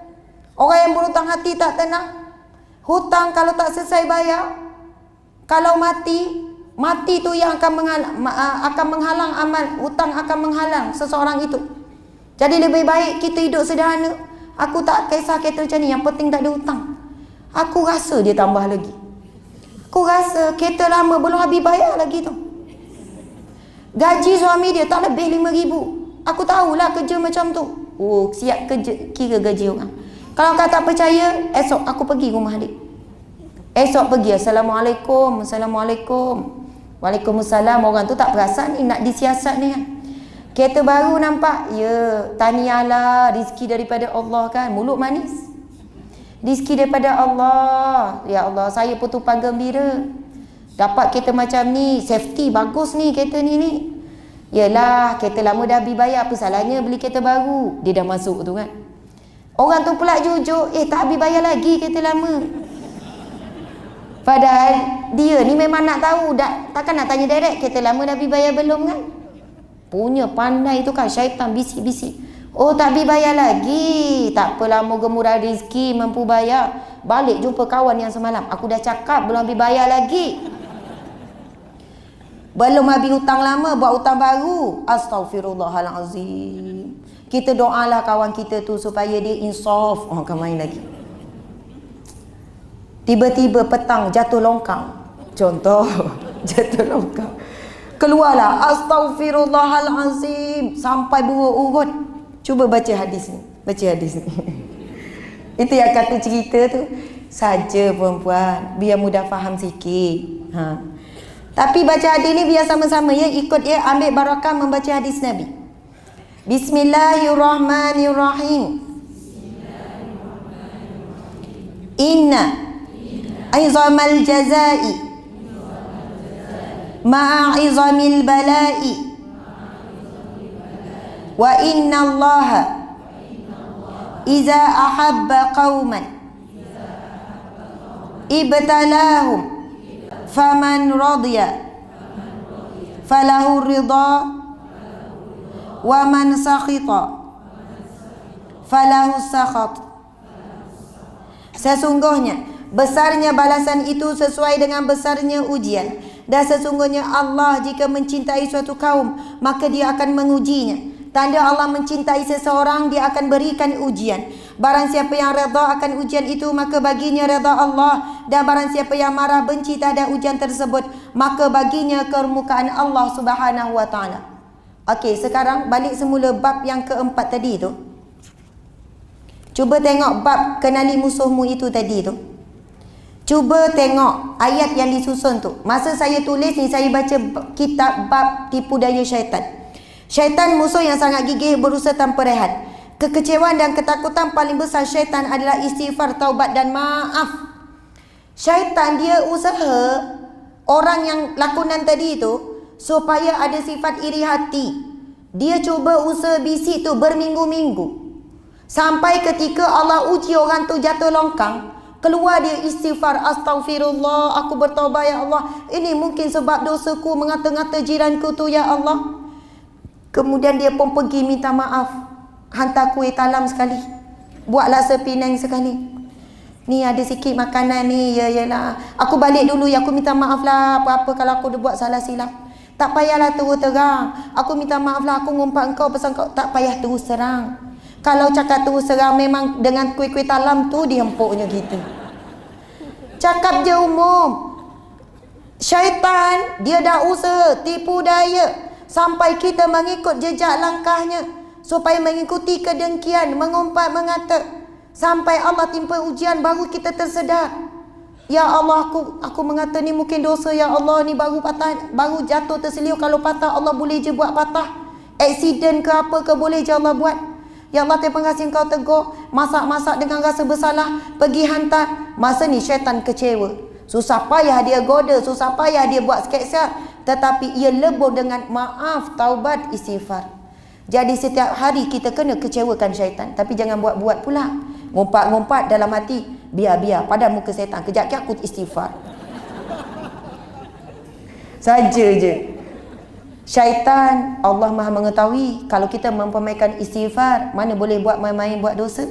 Orang yang berhutang hati tak tenang. Hutang kalau tak selesai bayar, kalau mati tu yang akan menghalang amal. Hutang akan menghalang seseorang itu. Jadi lebih baik kita hidup sederhana. Aku tak kisah kereta macam ni, yang penting tak ada hutang. Aku rasa dia tambah lagi. Aku rasa kereta lama belum habis bayar lagi tu. Gaji suami dia tak lebih 5,000. Aku tahulah kerja macam tu. Oh, siap kerja, kira gaji orang. Kalau kau tak percaya, esok aku pergi rumah dia. Esok pergi, Assalamualaikum, Assalamualaikum. Waalaikumsalam. Orang tu tak perasan ni nak disiasat ni kan. Kereta baru nampak, ya, tahniahlah, rezeki daripada Allah kan. Mulut manis. Rezeki daripada Allah. Ya Allah, saya pun tumpang gembira. Dapat kereta macam ni, safety bagus ni kereta ni. Yelah, kereta lama dah habis bayar, apa salahnya beli kereta baru? Dia dah masuk tu kan. Orang tu pula jujur, tak habis bayar lagi kereta lama. Padahal dia ni memang nak tahu, takkan nak tanya direct, kereta lama dah habis bayar belum kan? Punya pandai tu kan, syaitan bisik-bisik. Oh, tak habis bayar lagi. Tak apalah, moga murah rezeki, mampu bayar. Balik jumpa kawan yang semalam. Aku dah cakap belum habis bayar lagi. Belum habis hutang lama, buat hutang baru. Astaghfirullahalazim. Kita doalah kawan kita tu supaya dia insaf. Oh, kan main lagi. Tiba-tiba petang jatuh longkang. Contoh, jatuh longkang. Keluarlah astaghfirullahalazim sampai 2 urut. Cuba baca hadis ni. Baca hadis ni. Itu yang kata cerita tu. Saja perempuan, biar mudah faham sikit. Tapi baca hadis ni biar sama-sama ya, ikut ya, ambil barakah membaca hadis Nabi. Bismillahirrahmanirrahim. Inna aizamal jazai ma'izamil bala'i wa inna allaha iza ahabba qawman ibtalahum faman radiya falahu ridha wa man sakhita falahu sakhat. Sesungguhnya besarnya balasan itu sesuai dengan besarnya ujian. Dan sesungguhnya Allah jika mencintai suatu kaum, maka dia akan mengujinya. Tanda Allah mencintai seseorang, dia akan berikan ujian. Barang siapa yang redha akan ujian itu, maka baginya redha Allah. Dan barang siapa yang marah benci terhadap ujian tersebut, maka baginya kemukaan Allah Subhanahu wa ta'ala. Okey, sekarang balik semula bab yang keempat tadi tu. Cuba tengok bab kenali musuhmu itu tadi tu. Cuba tengok ayat yang disusun tu. Masa saya tulis ni, saya baca kitab bab tipu daya syaitan. Syaitan musuh yang sangat gigih, berusaha tanpa rehat. Kekecewaan dan ketakutan paling besar syaitan adalah istighfar, taubat dan maaf. Syaitan dia usaha orang yang lakonan tadi tu supaya ada sifat iri hati. Dia cuba usaha bisik tu berminggu-minggu. Sampai ketika Allah uji orang tu jatuh longkang, keluar dia istighfar, astaghfirullah, aku bertaubat ya Allah. Ini mungkin sebab dosaku mengata-ngata jiranku tu ya Allah. Kemudian dia pun pergi minta maaf. Hantar kuih talam sekali. Buatlah sepinang sekali. Ni ada sikit makanan ni, yalah. Aku balik dulu ya, aku minta maaf lah apa-apa kalau aku dah buat salah silap. Tak payahlah terus terang. Aku minta maaf lah, aku ngumpat engkau pasal kau. Tak payah terus terang. Kalau cakap terus terang memang dengan kuih-kuih talam tu dia empuknya gitu. Cakap je umum. Syaitan dia dah usaha tipu daya sampai kita mengikut jejak langkahnya, supaya mengikuti kedengkian, mengumpat, mengata, sampai Allah timpa ujian baru kita tersedar. Ya Allah, aku mengata ni mungkin dosa ya Allah, ni baru patah, baru jatuh terseliu. Kalau patah Allah boleh je buat patah. Aksiden ke apa ke boleh je Allah buat. Ya Allah, terima kasih engkau tegur. Masak-masak dengan rasa bersalah, pergi hantar. Masa ni syaitan kecewa. Susah payah dia goda, susah payah dia buat sketsa, tetapi ia lebur dengan maaf, taubat, istighfar. Jadi setiap hari kita kena kecewakan syaitan. Tapi jangan buat-buat pula. Ngumpat-ngumpat dalam hati, biar-biar pada muka syaitan. Kejap-kejap aku istighfar. Saja je. Syaitan, Allah Maha mengetahui. Kalau kita mempermainkan istighfar, mana boleh buat main-main buat dosa.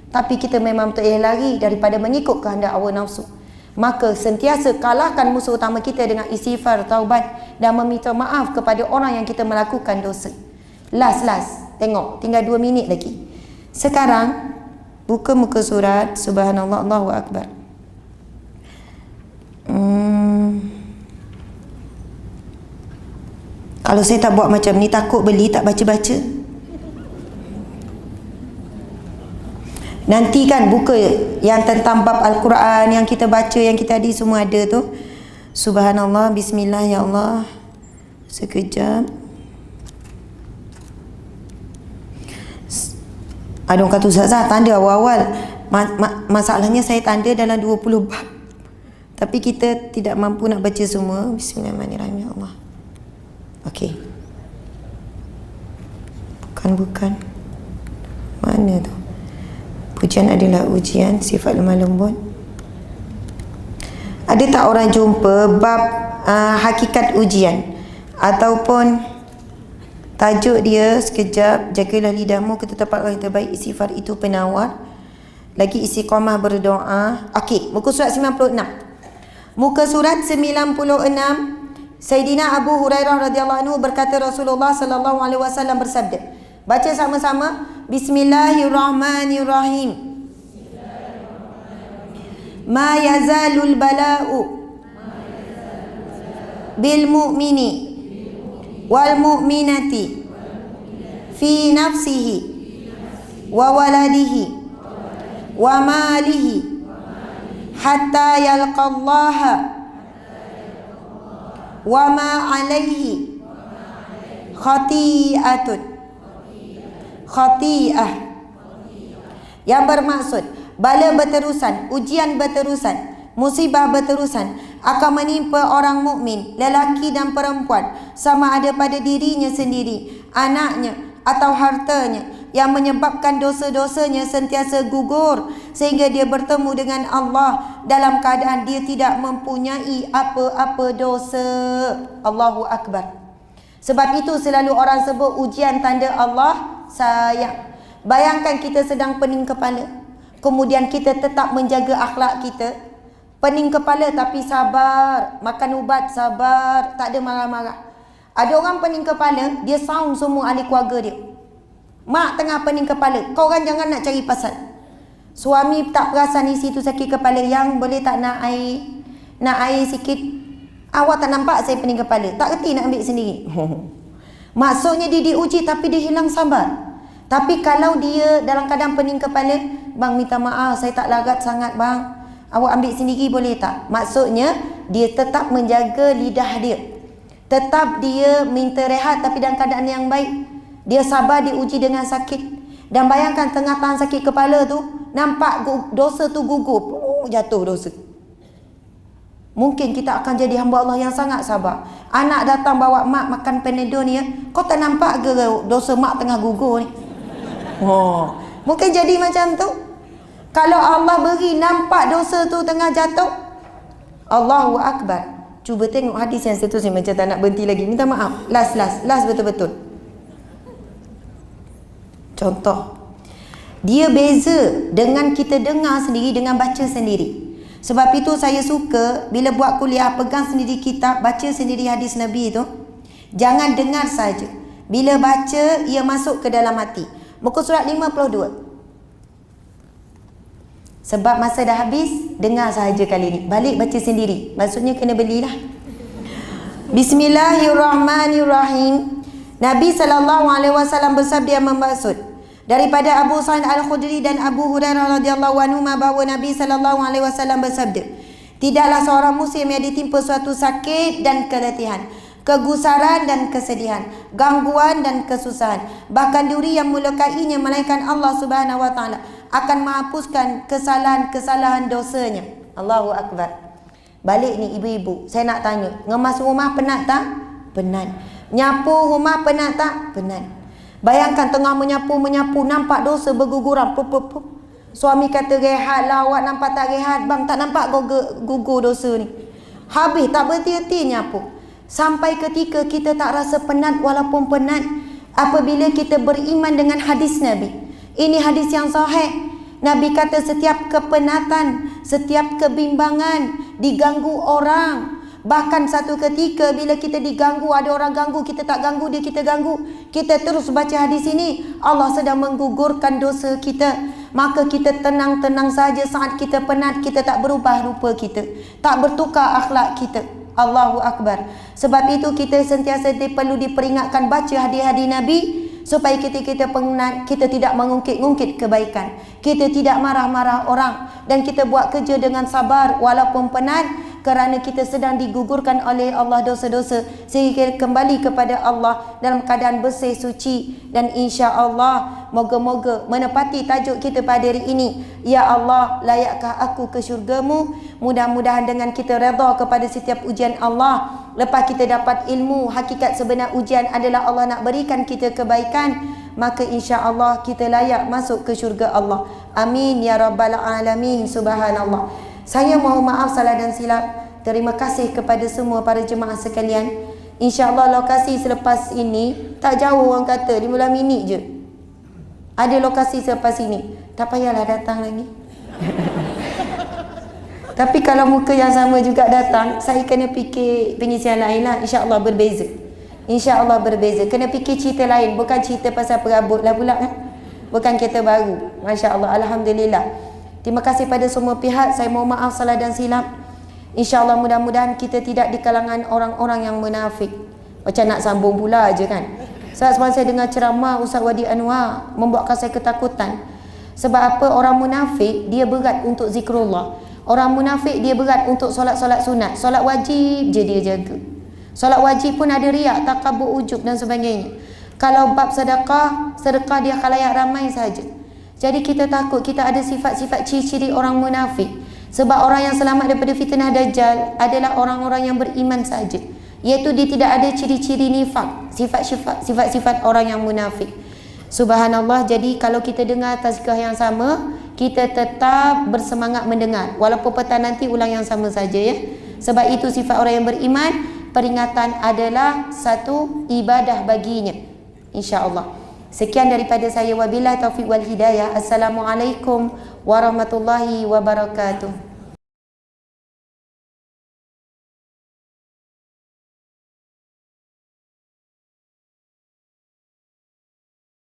Tapi kita memang tak lari daripada mengikut kehendak hawa nafsu. Maka sentiasa kalahkan musuh utama kita dengan istighfar, taubat dan meminta maaf kepada orang yang kita melakukan dosa. Last, tengok, tinggal 2 minit lagi. Sekarang Buka muka surat. Subhanallah, Allahu Akbar. Kalau saya tak buat macam ni, takut beli tak baca-baca. Nanti kan buka yang tentang bab Al-Quran yang kita baca, yang kita hadis semua ada tu. Subhanallah, bismillah, ya Allah. Sekejap. Ada orang kata, Ustazah tanda awal-awal. Masalahnya saya tanda dalam 20 bab. Tapi kita tidak mampu nak baca semua. Bismillahirrahmanirrahim, ya Allah. Okey. Bukan. Mana tu? Pujian adalah ujian, sifat lemah lembut. Ada tak orang jumpa bab hakikat ujian ataupun tajuk dia, sekejap, jagalah lidahmu ke tempat yang terbaik, istighfar itu penawar, lagi istiqamah berdoa. Okey, muka surat 96. Muka surat 96. Sayyidina Abu Hurairah radhiyallahu anhu berkata, Rasulullah sallallahu alaihi wasallam bersabda. Baca sama-sama. Bismillahirrahmanirrahim. Ma yazalul bala'u bil mu'mini wal mu'minati fi nafsihi wa waladihi wa malihi hatta yalqallaha wa ma alaihi khati'atun. Khati'ah yang bermaksud bala berterusan, ujian berterusan, musibah berterusan akan menimpa orang mukmin, lelaki dan perempuan, sama ada pada dirinya sendiri, anaknya atau hartanya, yang menyebabkan dosa-dosanya sentiasa gugur sehingga dia bertemu dengan Allah dalam keadaan dia tidak mempunyai apa-apa dosa. Allahu Akbar. Sebab itu selalu orang sebut ujian tanda Allah sayang. Bayangkan kita sedang pening kepala, kemudian kita tetap menjaga akhlak kita. Pening kepala tapi sabar, makan ubat sabar, tak ada marah-marah. Ada orang pening kepala, dia sound semua ahli keluarga dia. Mak tengah pening kepala, kau orang jangan nak cari pasal. Suami tak perasan isi tu sakit kepala, yang boleh tak nak air? Nak air sikit? Awak tak nampak saya pening kepala? Tak reti nak ambil sendiri. Maksudnya dia diuji tapi dia hilang sabar. Tapi kalau dia dalam keadaan pening kepala, bang minta maaf saya tak larat sangat bang, awak ambil sendiri boleh tak? Maksudnya dia tetap menjaga lidah dia, tetap dia minta rehat tapi dalam keadaan yang baik. Dia sabar diuji dengan sakit. Dan bayangkan tengah tahan sakit kepala tu, nampak dosa tu gugur, jatuh dosa. Mungkin kita akan jadi hamba Allah yang sangat sabar. Anak datang bawa mak makan Panadol ni, kau tak nampak ke dosa mak tengah gugur ni? Mungkin jadi macam tu. Kalau Allah beri nampak dosa tu tengah jatuh, Allahu Akbar. Cuba tengok hadis yang seterusnya, macam tak nak berhenti lagi. Minta maaf. Last betul-betul. Contoh, dia beza dengan kita dengar sendiri dengan baca sendiri. Sebab itu saya suka bila buat kuliah, pegang sendiri kitab, baca sendiri hadis Nabi tu. Jangan dengar saja. Bila baca, ia masuk ke dalam hati. Muka surat 52. Sebab masa dah habis, dengar sahaja kali ni. Balik baca sendiri. Maksudnya kena belilah. Bismillahirrahmanirrahim. Nabi SAW bersabda yang bermaksud daripada Abu Sa'id Al-Khudri dan Abu Hurairah radhiyallahu anhu bahawa Nabi SAW bersabda, tidaklah seorang muslim yang ditimpa suatu sakit dan keletihan, kegusaran dan kesedihan, gangguan dan kesusahan, bahkan duri yang melukainya, melainkan Allah Subhanahu wa taala akan menghapuskan kesalahan-kesalahan dosanya. Allahu Akbar. Balik ni ibu-ibu, saya nak tanya, ngemas rumah penat tak? Penat. Nyapu rumah penat tak? Penat. Bayangkan tengah menyapu, nampak dosa berguguran. Suami kata rehatlah, awak nampak tak rehat? Bang, tak nampak gugur dosa ni. Habis tak berhenti-henti nyapu. Sampai ketika kita tak rasa penat, walaupun penat apabila kita beriman dengan hadis Nabi. Ini hadis yang sahih. Nabi kata setiap kepenatan, setiap kebimbangan, diganggu orang. Bahkan satu ketika bila kita diganggu, ada orang ganggu, kita tak ganggu dia, kita ganggu, kita terus baca hadis ini, Allah sedang menggugurkan dosa kita. maka kita tenang-tenang saja. Saat kita penat, kita tak berubah rupa kita, tak bertukar akhlak kita. Allahu Akbar. Sebab itu kita sentiasa perlu diperingatkan baca hadis-hadis Nabi, supaya kita penat, kita tidak mengungkit-ungkit kebaikan, kita tidak marah-marah orang, dan kita buat kerja dengan sabar walaupun penat, kerana kita sedang digugurkan oleh Allah dosa-dosa, sehingga kembali kepada Allah dalam keadaan bersih, suci. Dan insya-Allah moga-moga menepati tajuk kita pada hari ini, ya Allah, layakkah aku ke syurga-Mu? Mudah-mudahan dengan kita redha kepada setiap ujian Allah, lepas kita dapat ilmu hakikat sebenar ujian adalah Allah nak berikan kita kebaikan, maka insya-Allah kita layak masuk ke syurga Allah. Amin ya rabbal alamin. Subhanallah. Saya mohon maaf salah dan silap. Terima kasih kepada semua para jemaah sekalian. InsyaAllah lokasi selepas ini tak jauh, orang kata 15 minit je ada lokasi selepas ini. Tak payahlah datang lagi. Tapi kalau muka yang sama juga datang, saya kena fikir pengisian lain lah. InsyaAllah berbeza. InsyaAllah berbeza. Kena fikir cerita lain, bukan cerita pasal perabot lah pula kan. Bukan kereta baru. Masya Allah, Alhamdulillah. Terima kasih pada semua pihak. Saya mohon maaf salah dan silap. InsyaAllah mudah-mudahan kita tidak di kalangan orang-orang yang munafik. Macam nak sambung pula aje kan. Sebab saya dengar ceramah Ustaz Wadi Anwar, membuatkan saya ketakutan. Sebab apa? Orang munafik dia berat untuk zikrullah. Orang munafik dia berat untuk solat-solat sunat. Solat wajib je dia jaga. Solat wajib pun ada riak, takabur, ujub dan sebagainya. Kalau bab sedekah, sedekah dia khalayak ramai saja. Jadi kita takut kita ada sifat-sifat ciri-ciri orang munafik. Sebab orang yang selamat daripada fitnah Dajjal adalah orang-orang yang beriman saja. Iaitu dia tidak ada ciri-ciri nifak, sifat-sifat orang yang munafik. Subhanallah. Jadi kalau kita dengar tazkirah yang sama, kita tetap bersemangat mendengar. Walaupun petang nanti ulang yang sama saja ya. Sebab itu sifat orang yang beriman, peringatan adalah satu ibadah baginya. InsyaAllah. Sekian daripada saya, wabillahi taufiq wal hidayah. Assalamualaikum warahmatullahi wabarakatuh.